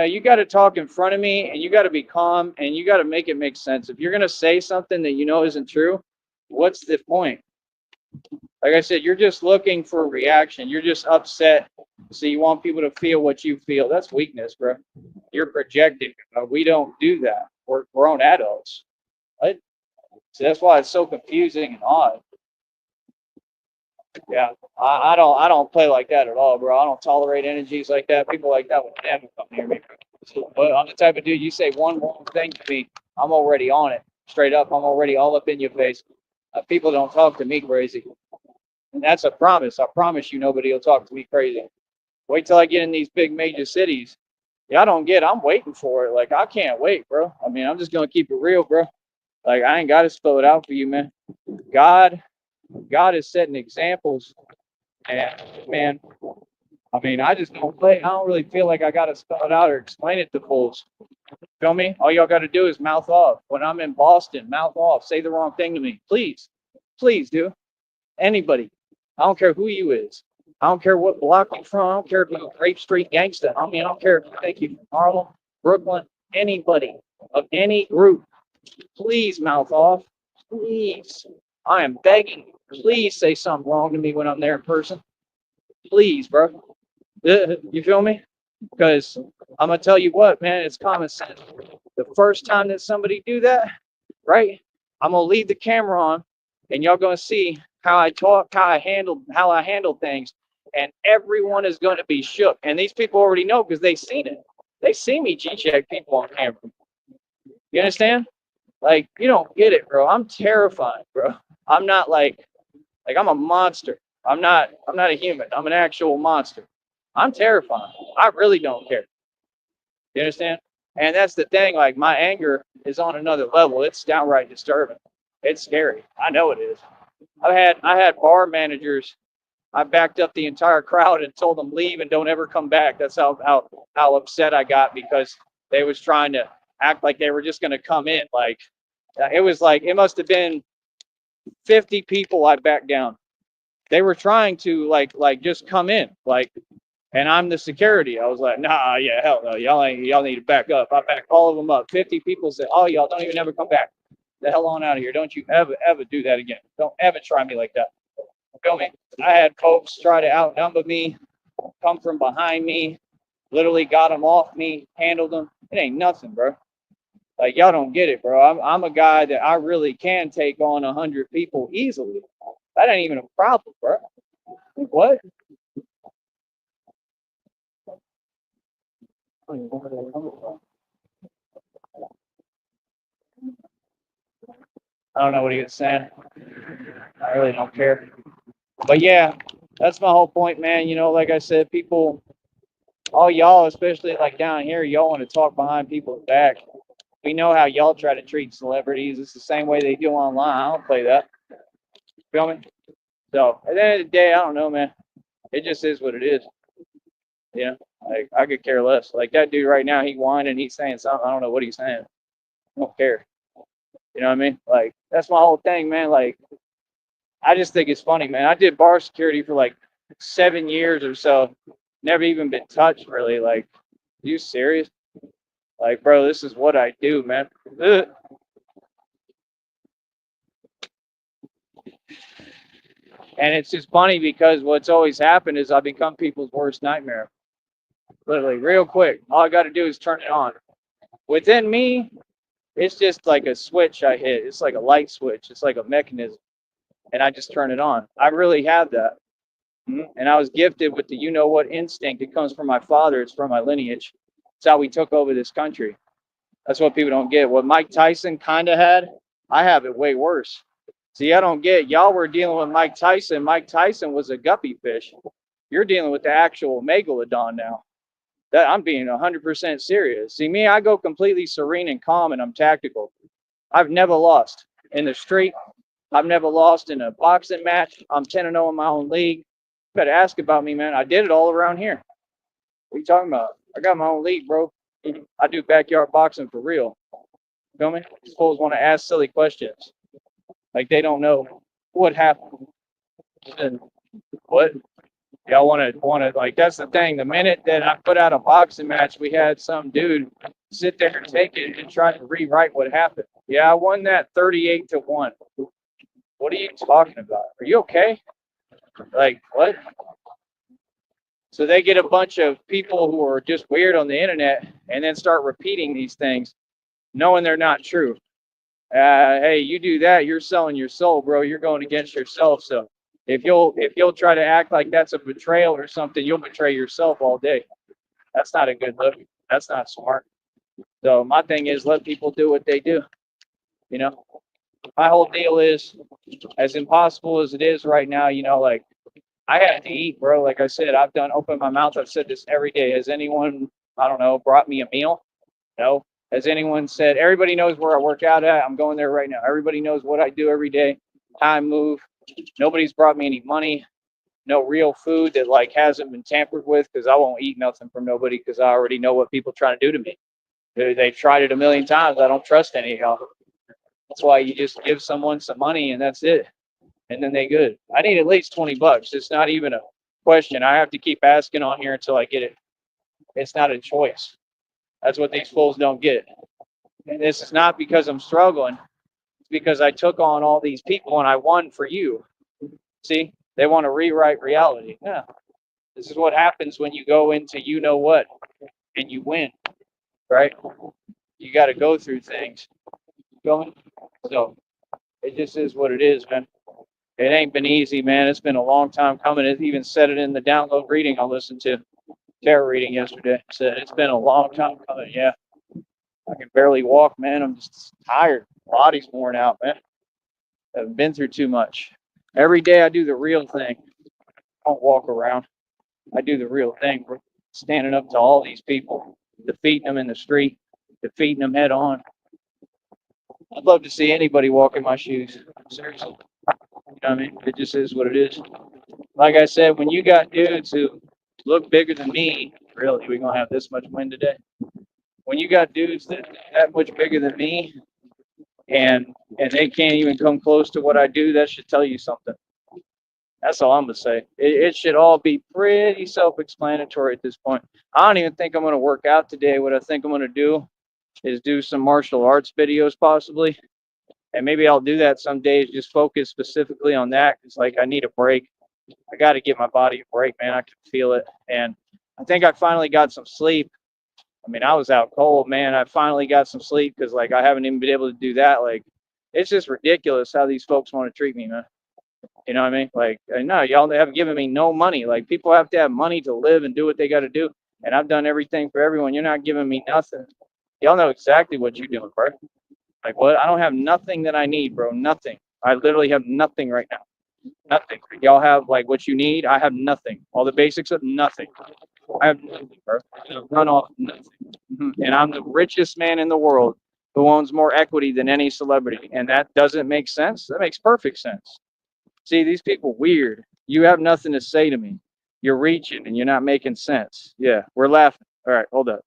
you got to talk in front of me, and you got to be calm, and you got to make it make sense. If you're going to say something that you know isn't true, what's the point? Like I said, you're just looking for a reaction. You're just upset, so you want people to feel what you feel. That's weakness, bro. You're projecting. We don't do that. We're grown adults. Right? So that's why it's so confusing and odd. Yeah, I don't play like that at all, bro. I don't tolerate energies like that. People like that would never come near me. But I'm the type of dude, you say one wrong thing to me, I'm already on it. Straight up, I'm already all up in your face. People don't talk to me crazy. And that's a promise. I promise you nobody will talk to me crazy. Wait till I get in these big major cities. Yeah, I'm waiting for it. Like, I can't wait, bro. I mean, I'm just going to keep it real, bro. Like, I ain't got to spell it out for you, man. God is setting examples. And, man, I mean, I just don't play. I don't really feel like I got to spell it out or explain it to fools. Feel me? All y'all got to do is mouth off. When I'm in Boston, mouth off. Say the wrong thing to me. Please. Please do. Anybody. I don't care who you is. I don't care what block you're from. I don't care if you're a Grape Street gangster. I mean, I don't care if you think you're from Harlem, Brooklyn, anybody of any group. Please mouth off. Please. I am begging. Please say something wrong to me when I'm there in person. Please, bro. You feel me? Because I'm going to tell you what, man, it's common sense. The first time that somebody do that, right, I'm going to leave the camera on, and y'all going to see how I talk, how I handle things, and everyone is going to be shook. And these people already know because they've seen it. They see me G-check people on camera. You understand? Like, you don't get it, bro. I'm terrified, bro. I'm not like I'm a monster. I'm not a human. I'm an actual monster. I'm terrified. I really don't care. You understand? And that's the thing. Like, my anger is on another level. It's downright disturbing. It's scary. I know it is. I had bar managers. I backed up the entire crowd and told them leave and don't ever come back. That's how upset I got because they was trying to act like they were just going to come in. Like, it was like, it must have been 50 people I backed down. They were trying to like just come in, like, and I'm the security. I was like, nah, yeah, hell no, y'all need to back up. I backed all of them up. 50 people said, oh, y'all don't even ever come back. The hell on out of here. Don't you ever do that again. Don't ever try me like that. Feel me? I had folks try to outnumber me, come from behind me, literally got them off me, handled them. It ain't nothing, bro. Like, y'all don't get it, bro. I'm a guy that I really can take on 100 people easily. That ain't even a problem, bro. What? I don't know what he was saying. I really don't care. But yeah, that's my whole point, man. You know, like I said, people, all y'all, especially like down here, y'all want to talk behind people's back. We know how y'all try to treat celebrities. It's the same way they do online. I don't play that. Feel me? So at the end of the day, I don't know, man. It just is what it is. Yeah. Like, I could care less. Like, that dude right now, he whining, he's saying something. I don't know what he's saying. I don't care. You know what I mean? Like, that's my whole thing, man. Like, I just think it's funny, man. I did bar security for like 7 years or so. Never even been touched, really. Like, are you serious? Like, bro, this is what I do, man. Ugh. And it's just funny because what's always happened is I become people's worst nightmare. Literally, real quick. All I got to do is turn it on. Within me, it's just like a switch I hit. It's like a light switch. It's like a mechanism. And I just turn it on. I really have that. And I was gifted with the you know what instinct. It comes from my father, it's from my lineage. It's how we took over this country. That's what people don't get. What Mike Tyson kind of had, I have it way worse. See, I don't get, y'all were dealing with Mike Tyson. Mike Tyson was a guppy fish. You're dealing with the actual megalodon now. That I'm being 100% serious. See, me, I go completely serene and calm, and I'm tactical. I've never lost in the street. I've never lost in a boxing match. I'm 10-0 in my own league. You better ask about me, man. I did it all around here. What are you talking about? I got my own league, bro. I do backyard boxing for real. Feel me? These fools want to ask silly questions. Like they don't know what happened. And what? Y'all want to like that's the thing. The minute that I put out a boxing match, we had some dude sit there and take it and try to rewrite what happened. Yeah, I won that 38-1. What are you talking about? Are you okay? Like what? So they get a bunch of people who are just weird on the internet and then start repeating these things, knowing they're not true. Hey, you do that, you're selling your soul, bro. You're going against yourself. So if you'll try to act like that's a betrayal or something, you'll betray yourself all day. That's not a good look. That's not smart. So my thing is let people do what they do. You know, my whole deal is as impossible as it is right now. Like I have to eat, bro. Like I said, I've done open my mouth. I've said this every day. Has anyone, I don't know, brought me a meal? No. Has anyone said, everybody knows where I work out at? I'm going there right now. Everybody knows what I do every day, how I move. Nobody's brought me any money, no real food that like hasn't been tampered with because I won't eat nothing from nobody because I already know what people are trying to do to me. They've tried it a million times. I don't trust any of y'all. That's why you just give someone some money and that's it. And then they good. I need at least $20. It's not even a question. I have to keep asking on here until I get it. It's not a choice. That's what these fools don't get. And this is not because I'm struggling. It's because I took on all these people and I won for you. See, they want to rewrite reality. Yeah. This is what happens when you go into you know what and you win, right? You got to go through things. Going. So it just is what it is, man. It ain't been easy, man. It's been a long time coming. It even said it in the download reading I listened to, tarot reading yesterday. It said it's been a long time coming. Yeah. I can barely walk, man. I'm just tired. Body's worn out, man. I've been through too much. Every day I do the real thing. I don't walk around. I do the real thing. We're standing up to all these people, defeating them in the street, defeating them head on. I'd love to see anybody walk in my shoes. Seriously. You know what I mean? It just is what it is. Like I said, when you got dudes who look bigger than me, really, we're gonna have this much wind today. When you got dudes that much bigger than me, and they can't even come close to what I do, that should tell you something. That's all I'm gonna say. It should all be pretty self-explanatory at this point. I don't even think I'm gonna work out today. What I think I'm gonna do is do some martial arts videos possibly, and maybe I'll do that some days. Just focus specifically on that because like I need a break. I got to give my body a break, man. I can feel it, and I think I finally got some sleep. I mean, I was out cold, man. I finally got some sleep because like I haven't even been able to do that. Like, it's just ridiculous how these folks want to treat me, man. You know what I mean? Like, no, y'all haven't given me no money. Like, people have to have money to live and do what they got to do. And I've done everything for everyone. You're not giving me nothing. Y'all know exactly what you're doing, bro. Like, what? I don't have nothing that I need, bro. Nothing. I literally have nothing right now. Nothing. Y'all have like what you need. I have nothing. All the basics of nothing. I have nothing, bro. Run off nothing. And I'm the richest man in the world who owns more equity than any celebrity. And that doesn't make sense. That makes perfect sense. See, these people weird. You have nothing to say to me. You're reaching and you're not making sense. Yeah, we're laughing. All right, hold up.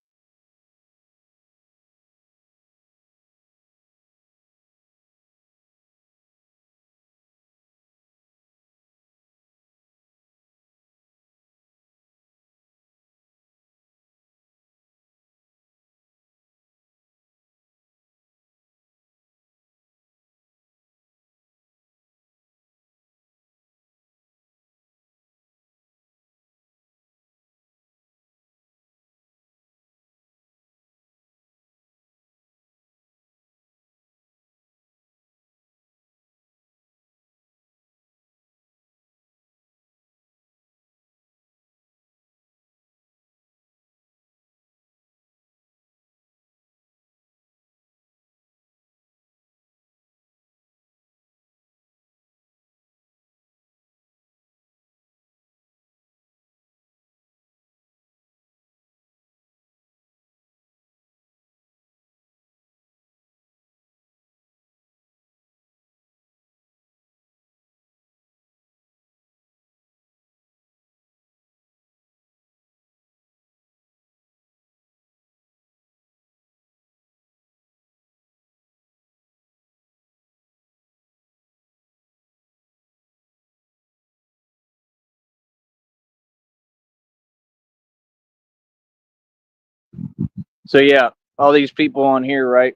So yeah, all these people on here, right?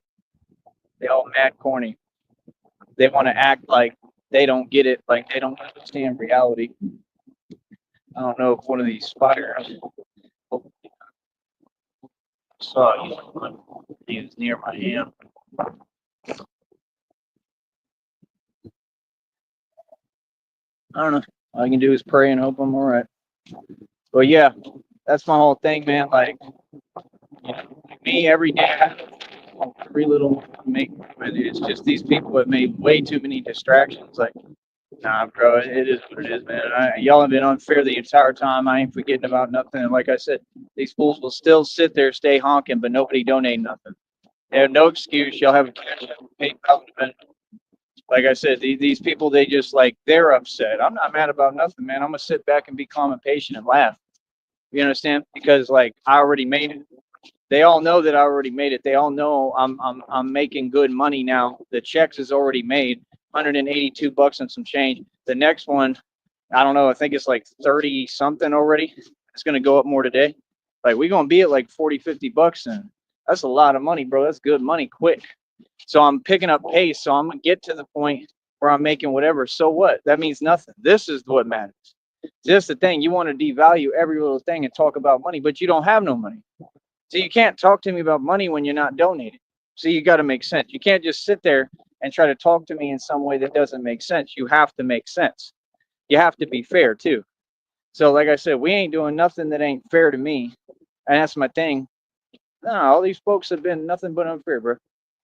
They all mad corny. They want to act like they don't get it, like they don't understand reality. I don't know if one of these spiders saw you. He was near my hand. I don't know. All I can do is pray and hope I'm all right. But yeah, that's my whole thing, man. Like, you know, me every day, I have every little make. It's just these people have made way too many distractions. Like, nah, bro, it is what it is, man. Y'all have been unfair the entire time. I ain't forgetting about nothing. And like I said, these fools will still sit there, stay honking, but nobody donate nothing. They have no excuse. Y'all have a cash out, PayPal. Like I said, these people, they just like, they're upset. I'm not mad about nothing, man. I'm gonna sit back and be calm and patient and laugh. You understand? Because like I already made it. They all know that I already made it. They all know I'm making good money now. The checks is already made, 182 bucks and some change. The next one, I don't know. I think it's like 30 something already. It's gonna go up more today. Like we gonna be at like 40, 50 bucks then. That's a lot of money, bro. That's good money quick. So I'm picking up pace. So I'm gonna get to the point where I'm making whatever. So what? That means nothing. This is what matters. Just the thing. You want to devalue every little thing and talk about money, but you don't have no money. So you can't talk to me about money when you're not donating. So you got to make sense. You can't just sit there and try to talk to me in some way that doesn't make sense. You have to make sense. You have to be fair too. So like I said, we ain't doing nothing that ain't fair to me. And that's my thing. No, all these folks have been nothing but unfair, bro.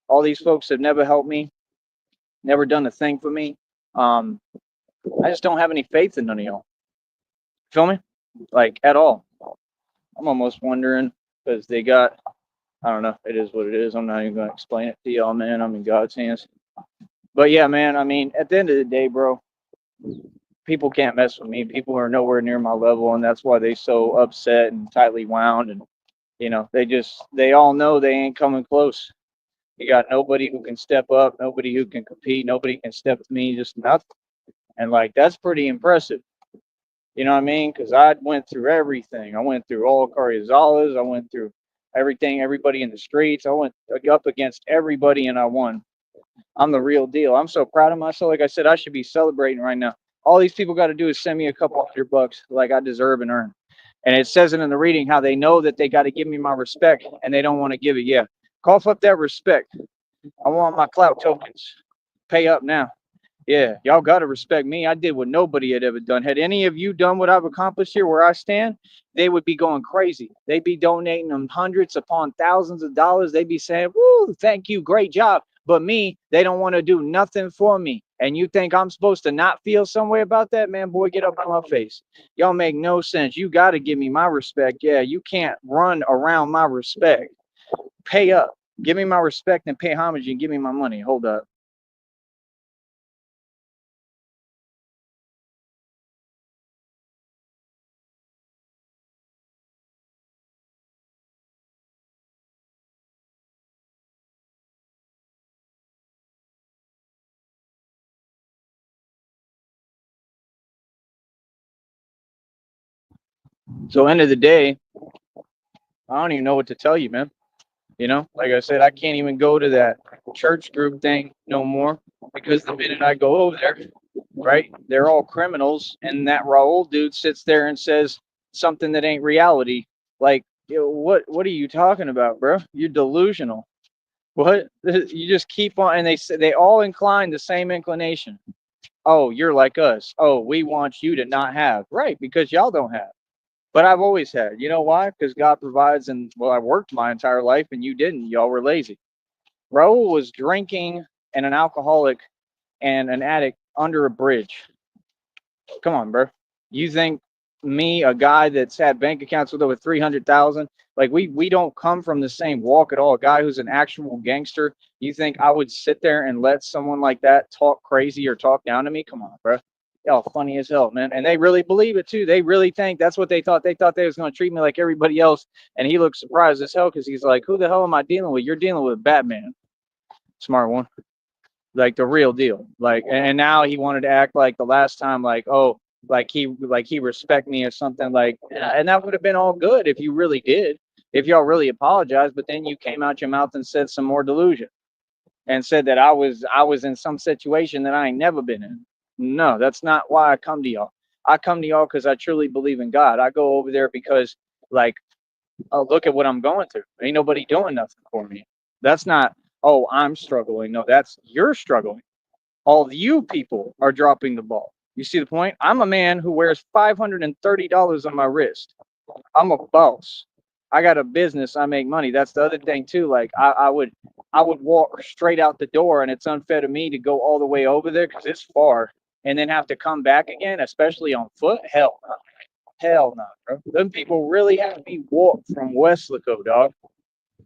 All these folks have never helped me, never done a thing for me. Um, I just don't have any faith in none of y'all. Feel me? Like at all. I'm almost wondering because they got, I don't know. It is what it is. I'm not even going to explain it to y'all, man. I'm in God's hands. But yeah, man. I mean, at the end of the day, bro, people can't mess with me. People are nowhere near my level, and that's why they so upset and tightly wound. And they all know they ain't coming close. You got nobody who can step up, nobody who can compete, nobody can step to me, just nothing. And like that's pretty impressive. You know what I mean? Because I went through everything. I went through all Carrizalas. I went through everything, everybody in the streets. I went up against everybody and I won. I'm the real deal. I'm so proud of myself. Like I said, I should be celebrating right now. All these people got to do is send me a couple $100 like I deserve and earn. And it says it in the reading how they know that they got to give me my respect and they don't want to give it. Yeah. Cough up that respect. I want my clout tokens. Pay up now. Yeah, y'all got to respect me. I did what nobody had ever done. Had any of you done what I've accomplished here where I stand, they would be going crazy. They'd be donating them hundreds upon thousands of dollars. They'd be saying, woo, thank you, great job. But me, they don't want to do nothing for me. And you think I'm supposed to not feel some way about that? Man, boy, get up on my face. Y'all make no sense. You got to give me my respect. Yeah, you can't run around my respect. Pay up. Give me my respect and pay homage and give me my money. Hold up. So end of the day, I don't even know what to tell you, man. Like I said, I can't even go to that church group thing no more because the minute I go over there, right, they're all criminals, and that Raul dude sits there and says something that ain't reality. Like, yo, what are you talking about, bro? You're delusional. What? You just keep on, and they all incline the same inclination. Oh, you're like us. Oh, we want you to not have, right? Because y'all don't have. But I've always had. You know why? Because God provides, and well, I worked my entire life, and you didn't. Y'all were lazy. Raul was drinking and an alcoholic and an addict under a bridge. Come on, bro. You think me, a guy that's had bank accounts with over 300,000, like we don't come from the same walk at all. A guy who's an actual gangster. You think I would sit there and let someone like that talk crazy or talk down to me? Come on, bro. Y'all funny as hell, man. And they really believe it too. They really think that's what they thought. They thought they was going to treat me like everybody else. And he looked surprised as hell because he's like, who the hell am I dealing with? You're dealing with Batman. Smart one. Like the real deal. Like, and now he wanted to act like the last time, like, oh, like he respect me or something. Like, and that would have been all good if you really did. if y'all really apologized, but then you came out your mouth and said some more delusion and said that I was in some situation that I ain't never been in. No, that's not why I come to y'all. I come to y'all because I truly believe in God. I go over there because, like, oh, look at what I'm going through. Ain't nobody doing nothing for me. That's not, oh, I'm struggling. No, that's you're struggling. All of you people are dropping the ball. You see the point? I'm a man who wears $530 on my wrist. I'm a boss. I got a business. I make money. That's the other thing too. Like I would walk straight out the door, and it's unfair to me to go all the way over there because it's far, and then have to come back again, especially on foot. Hell no. Hell no, bro. Them people really have me walk from Weslaco, dog.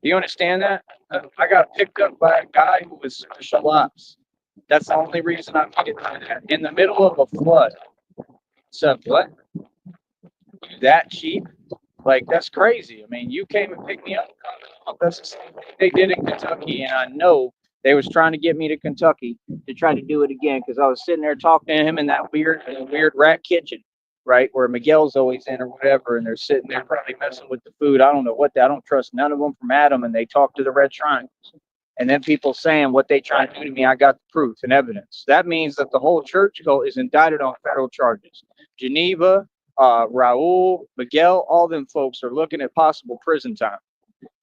Do you understand that? I got picked up by a guy who was special ops. That's the only reason I made it through that. In the middle of a flood. So what? That cheap? Like, that's crazy. I mean, you came and picked me up. That's the same thing they did in Kentucky, and I know they was trying to get me to Kentucky to try to do it again because I was sitting there talking to him in that weird rat kitchen, right, where Miguel's always in or whatever, and they're sitting there probably messing with the food. I don't know what. I don't trust none of them from Adam, and they talk to the Red Triangles. And then people saying what they trying to do to me, I got the proof and evidence. That means that the whole church cult is indicted on federal charges. Geneva, Raul, Miguel, all them folks are looking at possible prison time.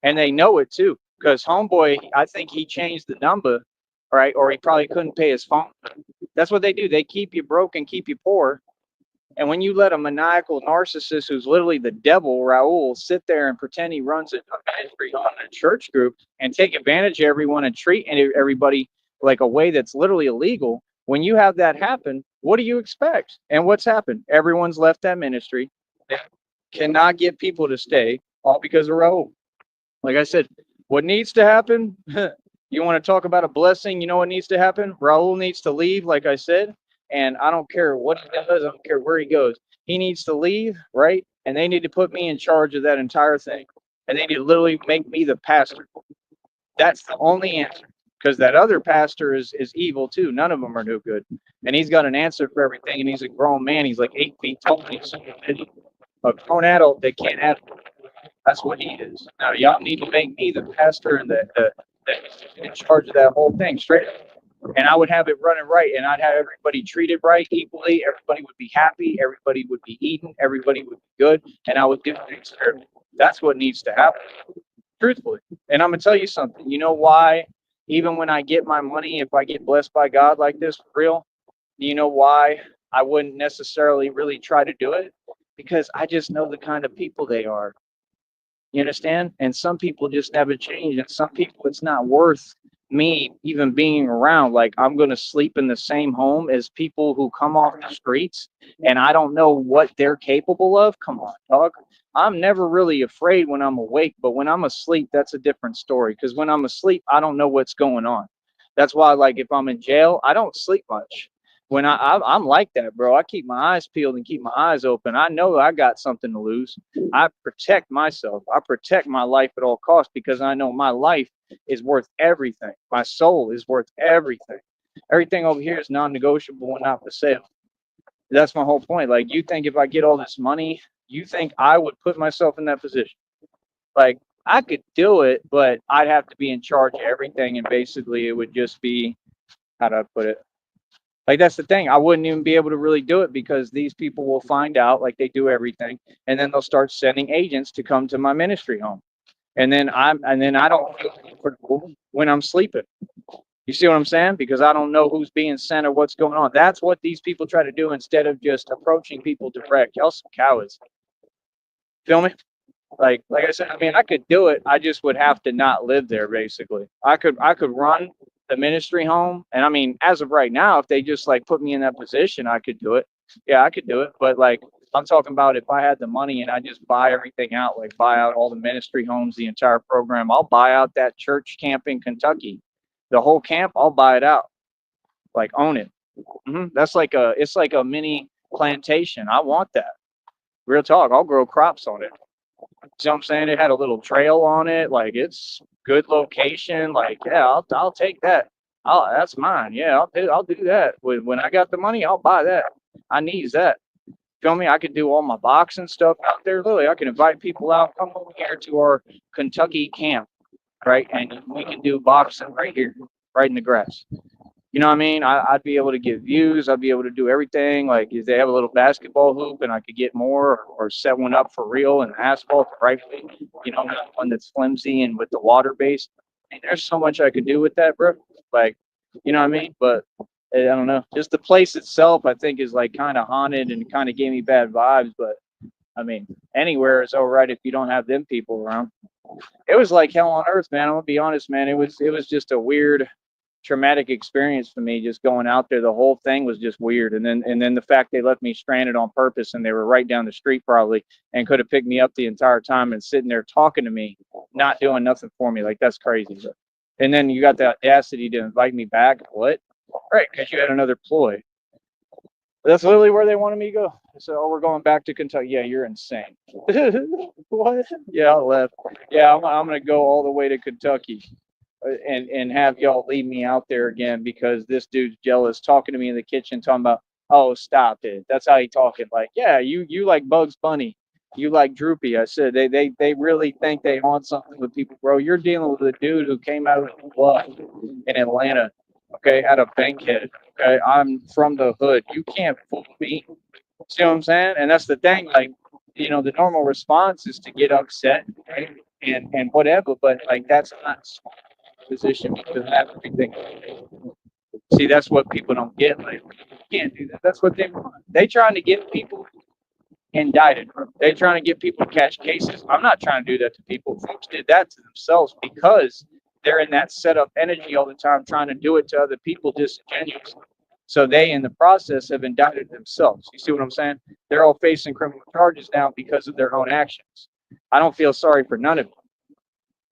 And they know it too. Because homeboy, I think he changed the number, right? Or he probably couldn't pay his phone. That's what they do. They keep you broke and keep you poor. And when you let a maniacal narcissist who's literally the devil, Raul, sit there and pretend he runs a ministry on a church group and take advantage of everyone and treat everybody like a way that's literally illegal, when you have that happen, what do you expect? And what's happened? Everyone's left that ministry. They cannot get people to stay, all because of Raul. Like I said, what needs to happen? You want to talk about a blessing? You know what needs to happen? Raul needs to leave, like I said. And I don't care what he does. I don't care where he goes. He needs to leave, right? And they need to put me in charge of that entire thing. And they need to literally make me the pastor. That's the only answer. Because that other pastor is evil too. None of them are no good. And he's got an answer for everything. And he's a grown man. He's like 8 feet tall. And he's a grown adult that can't have. That's what he is. Now y'all need to make me the pastor and the in charge of that whole thing straight up. And I would have it running right, and I'd have everybody treated right equally. Everybody would be happy. Everybody would be eating. Everybody would be good, and I would do things for everybody. That's what needs to happen, truthfully. And I'm gonna tell you something. You know why? Even when I get my money, if I get blessed by God like this for real, you know why I wouldn't necessarily really try to do it? Because I just know the kind of people they are. You understand? And some people just never change. And some people, it's not worth me even being around. Like, I'm going to sleep in the same home as people who come off the streets and I don't know what they're capable of. Come on, dog. I'm never really afraid when I'm awake, but when I'm asleep, that's a different story. Because when I'm asleep, I don't know what's going on. That's why, like, if I'm in jail, I don't sleep much. When I'm like that, bro. I keep my eyes peeled and keep my eyes open. I know I got something to lose. I protect myself. I protect my life at all costs because I know my life is worth everything. My soul is worth everything. Everything over here is non-negotiable and not for sale. That's my whole point. Like, you think if I get all this money, you think I would put myself in that position? Like, I could do it, but I'd have to be in charge of everything, and basically it would just be, how do I put it? Like, that's the thing. I wouldn't even be able to really do it because these people will find out, like they do everything, and then they'll start sending agents to come to my ministry home. And then I don't feel comfortable when I'm sleeping. You see what I'm saying? Because I don't know who's being sent or what's going on. That's what these people try to do instead of just approaching people direct. Y'all some cowards. Feel me? Like I said, I mean, I could do it. I just would have to not live there. Basically, I could run the ministry home, and I mean, as of right now, if they just like put me in that position, I could do it. Yeah, I could do it. But like, I'm talking about if I had the money and I just buy everything out, like buy out all the ministry homes, the entire program. I'll buy out that church camp in Kentucky, the whole camp. I'll buy it out, like own it. That's like it's like a mini plantation. I want that. Real talk. I'll grow crops on it. See what I'm saying? It had a little trail on it. Like, it's good location. Like, yeah, I'll take that. That's mine. Yeah, I'll do that. When I got the money, I'll buy that. I needs that. Feel me? I could do all my boxing stuff out there. Literally, I can invite people out, come over here to our Kentucky camp, right? And we can do boxing right here, right in the grass. You know what I mean? I'd be able to get views. I'd be able to do everything. Like if they have a little basketball hoop and I could get more or set one up for real and asphalt the right way, not one that's flimsy and with the water base. I mean, there's so much I could do with that, bro. Like, you know what I mean? But I don't know. Just the place itself, I think, is like kind of haunted and kind of gave me bad vibes. But I mean, anywhere is all right if you don't have them people around. It was like hell on earth, man. I'm gonna be honest, man. It was just a weird traumatic experience for me just going out there. The whole thing was just weird. And then the fact they left me stranded on purpose and they were right down the street probably and could have picked me up the entire time and sitting there talking to me, not doing nothing for me. Like that's crazy. And then you got the audacity to invite me back. What? Right, because you had another ploy. That's literally where they wanted me to go. So, oh, we're going back to Kentucky. Yeah, you're insane. What? Yeah, I left. Yeah, I'm going to go all the way to Kentucky and have y'all leave me out there again because this dude's jealous, talking to me in the kitchen, talking about, oh, stop it. That's how he talking. Like, yeah, you like Bugs Bunny, you like Droopy. I said they really think they on something with people, bro. You're dealing with a dude who came out of the bluff in Atlanta, okay, out of Bankhead. Okay, I'm from the hood. You can't fool me. See what I'm saying? And that's the thing. Like, the normal response is to get upset, right? And whatever, but like that's not position because I have everything. See, that's what people don't get. Like, you can't do that. That's what they want. They trying to get people indicted. They trying to get people to catch cases. I'm not trying to do that to people. Folks did that to themselves because they're in that set up energy all the time, trying to do it to other people disingenuously. So they, in the process, have indicted themselves. You see what I'm saying? They're all facing criminal charges now because of their own actions. I don't feel sorry for none of it.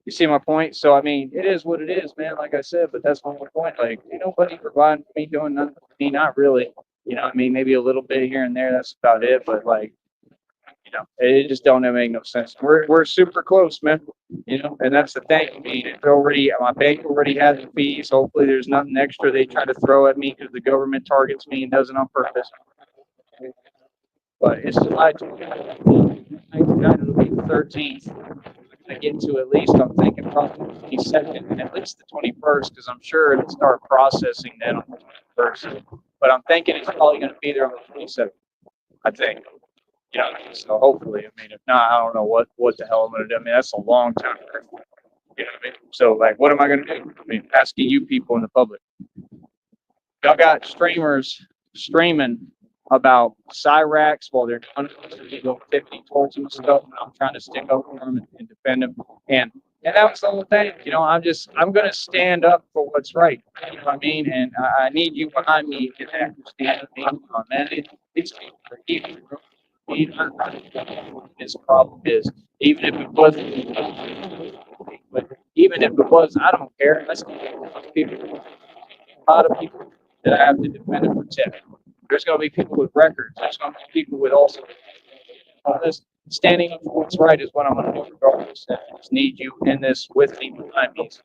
You see my point? So I mean, it is what it is, man. Like I said, but that's my point. Like, ain't nobody providing for me, doing nothing for me. Not really. I mean, maybe a little bit here and there. That's about it. But like, it just don't make no sense. We're super close, man. And that's the thing. I mean, it's already my bank already has the fees. Hopefully, there's nothing extra they try to throw at me because the government targets me and does it on purpose. But it's July 29th. It'll be the 13th. I get to at least, I'm thinking probably the 22nd and at least the 21st because I'm sure it'll start processing then on the 21st. But I'm thinking it's probably going to be there on the 27th. I think. So hopefully, I mean, if not, I don't know what the hell I'm going to do. I mean, that's a long time. You know what I mean? So, like, what am I going to do? I mean, asking you people in the public. Y'all got streamers streaming about Cyrax while they're doing it. Go 50 towards them and stuff. And I'm trying to stick up for them and defend them. And that was the whole thing. I'm going to stand up for what's right. You know what I mean? And I need you behind me in that. Stand up, man. It's even. His problem is, even if it wasn't, but even if it was, I don't care. Let's people, a lot of people that I have to defend and protect. There's going to be people with records. There's going to be people with also this. Standing up for what's right is what I'm going to do regardless. I just need you in this with me, behind me. So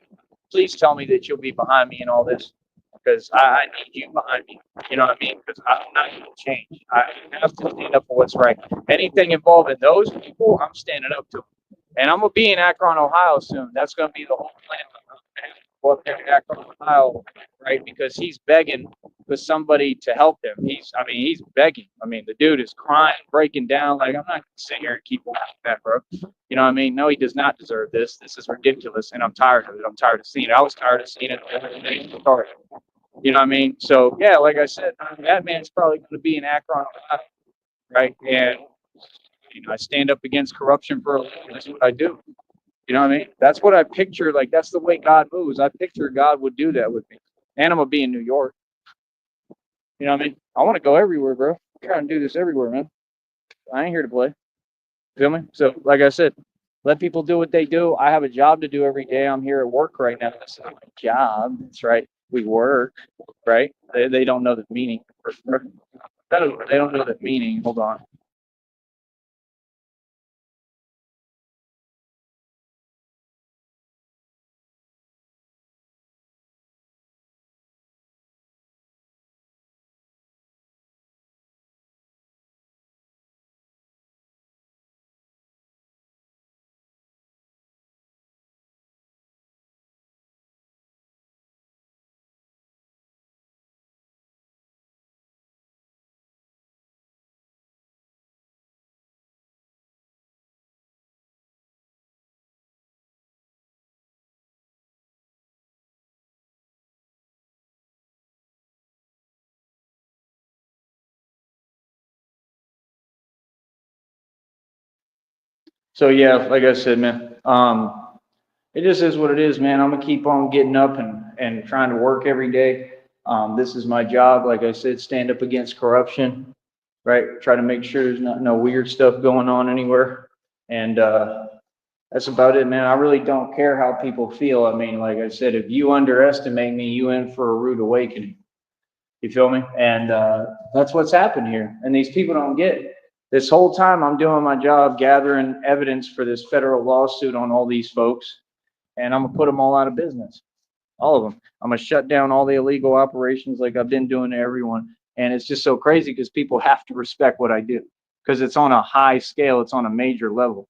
please tell me that you'll be behind me in all this because I need you behind me. You know what I mean? Because I'm not going to change. I have to stand up for what's right. Anything involving those people, I'm standing up to. And I'm going to be in Akron, Ohio soon. That's going to be the whole plan. Go up there to Akron, Ohio, right? Because he's begging for somebody to help him. He's begging. I mean, the dude is crying, breaking down. Like, I'm not going to sit here and keep watching that, bro. You know what I mean? No, he does not deserve this. This is ridiculous, and I'm tired of it. I'm tired of seeing it. I was tired of seeing it the other day. You know what I mean? So, yeah, like I said, that man's probably going to be in Akron, Ohio, right? And, I stand up against corruption for a living. That's what I do. You know what I mean? That's what I picture. Like, that's the way God moves. I picture God would do that with me. And I'm going to be in New York. You know what I mean? I want to go everywhere, bro. I'm trying to do this everywhere, man. I ain't here to play. Feel me? So, like I said, let people do what they do. I have a job to do every day. I'm here at work right now. That's not my job. That's right. We work, right? They don't know the meaning. They don't know the meaning. Hold on. So yeah, like I said, man, it just is what it is, man. I'm gonna keep on getting up and trying to work every day. This is my job. Like I said, stand up against corruption, right? Try to make sure there's not no weird stuff going on anywhere. And that's about it, man. I really don't care how people feel. I mean, like I said, if you underestimate me, you in for a rude awakening. You feel me? And that's what's happened here. And these people don't get it. This whole time I'm doing my job gathering evidence for this federal lawsuit on all these folks, and I'm gonna put them all out of business. All of them. I'm gonna shut down all the illegal operations like I've been doing to everyone. And it's just so crazy because people have to respect what I do because it's on a high scale, it's on a major level.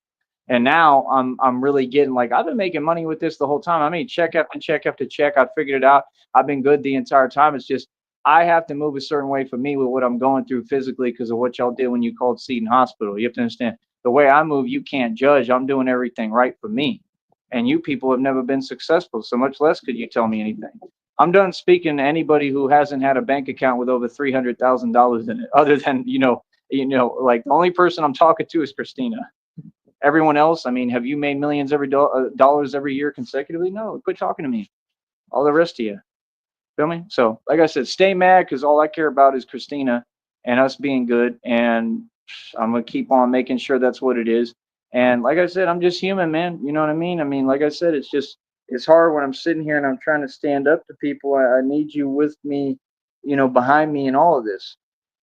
And now I'm really getting like I've been making money with this the whole time. I mean, check after check after check. I figured it out. I've been good the entire time. It's just I have to move a certain way for me with what I'm going through physically because of what y'all did when you called Seton Hospital. You have to understand the way I move, you can't judge. I'm doing everything right for me. And you people have never been successful, so much less could you tell me anything. I'm done speaking to anybody who hasn't had a bank account with over $300,000 in it, other than like the only person I'm talking to is Christina. Everyone else, I mean, have you made millions dollars every year consecutively? No, quit talking to me. All the rest of you, feel me? So, like I said, stay mad because all I care about is Christina and us being good, and I'm gonna keep on making sure that's what it is. And like I said, I'm just human, man. You know what I mean? I mean, like I said, it's hard when I'm sitting here and I'm trying to stand up to people. I need you with me, behind me in all of this.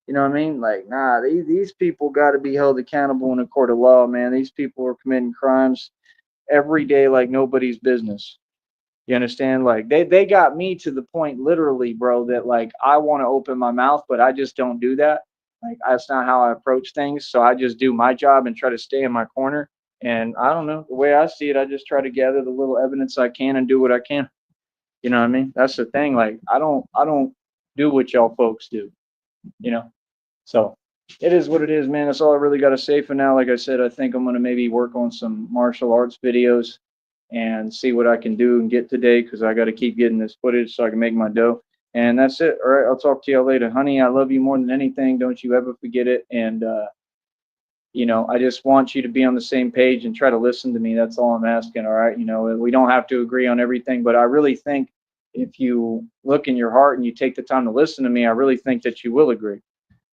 You know what I mean? Like, nah, these people got to be held accountable in a court of law, man. These people are committing crimes every day like nobody's business. You understand? Like they got me to the point literally, bro, that like I want to open my mouth, but I just don't do that. Like that's not how I approach things. So I just do my job and try to stay in my corner. And I don't know, the way I see it, I just try to gather the little evidence I can and do what I can. You know what I mean? That's the thing. Like I don't do what y'all folks do, you know? So it is what it is, man. That's all I really got to say for now. Like I said, I think I'm going to maybe work on some martial arts videos and see what I can do and get today because I got to keep getting this footage so I can make my dough. And that's it. All right. I'll talk to y'all later. Honey, I love you more than anything. Don't you ever forget it. And, I just want you to be on the same page and try to listen to me. That's all I'm asking. All right. We don't have to agree on everything, but I really think if you look in your heart and you take the time to listen to me, I really think that you will agree.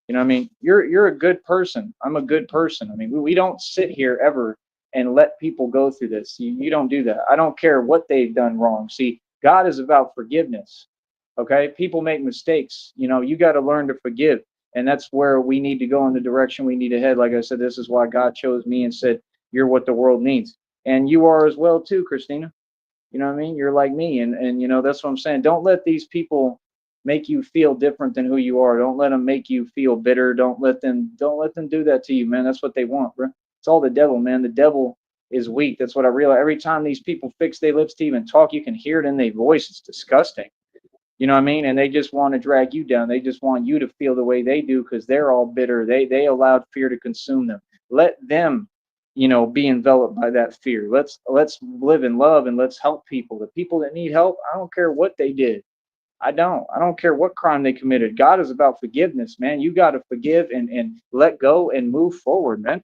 You know what I mean? You're a good person. I'm a good person. I mean, we don't sit here ever and let people go through this. You don't do that. I don't care what they've done wrong. See, God is about forgiveness. Okay? People make mistakes. You got to learn to forgive. And that's where we need to go in the direction we need to head. Like I said, this is why God chose me and said, "You're what the world needs." And you are as well too, Christina. You know what I mean? You're like me, and that's what I'm saying. Don't let these people make you feel different than who you are. Don't let them make you feel bitter. Don't let them do that to you, man. That's what they want, bro. It's all the devil, man. The devil is weak. That's what I realize. Every time these people fix their lips to even talk, you can hear it in their voice. It's disgusting. You know what I mean? And they just want to drag you down. They just want you to feel the way they do because they're all bitter. They allowed fear to consume them. Let them, be enveloped by that fear. Let's live in love and let's help people. The people that need help, I don't care what they did. I don't. I don't care what crime they committed. God is about forgiveness, man. You got to forgive and let go and move forward, man.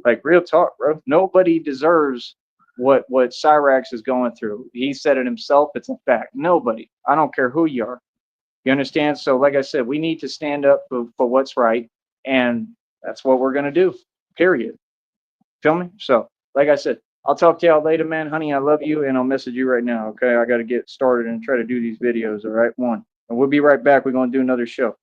Like real talk, bro. Nobody deserves what Cyrax is going through. He said it himself. It's a fact. Nobody. I don't care who you are. You understand? So, like I said, we need to stand up for what's right, and that's what we're gonna do. Period. Feel me? So, like I said, I'll talk to y'all later, man. Honey, I love you, and I'll message you right now. Okay, I got to get started and try to do these videos. All right, one, and we'll be right back. We're gonna do another show.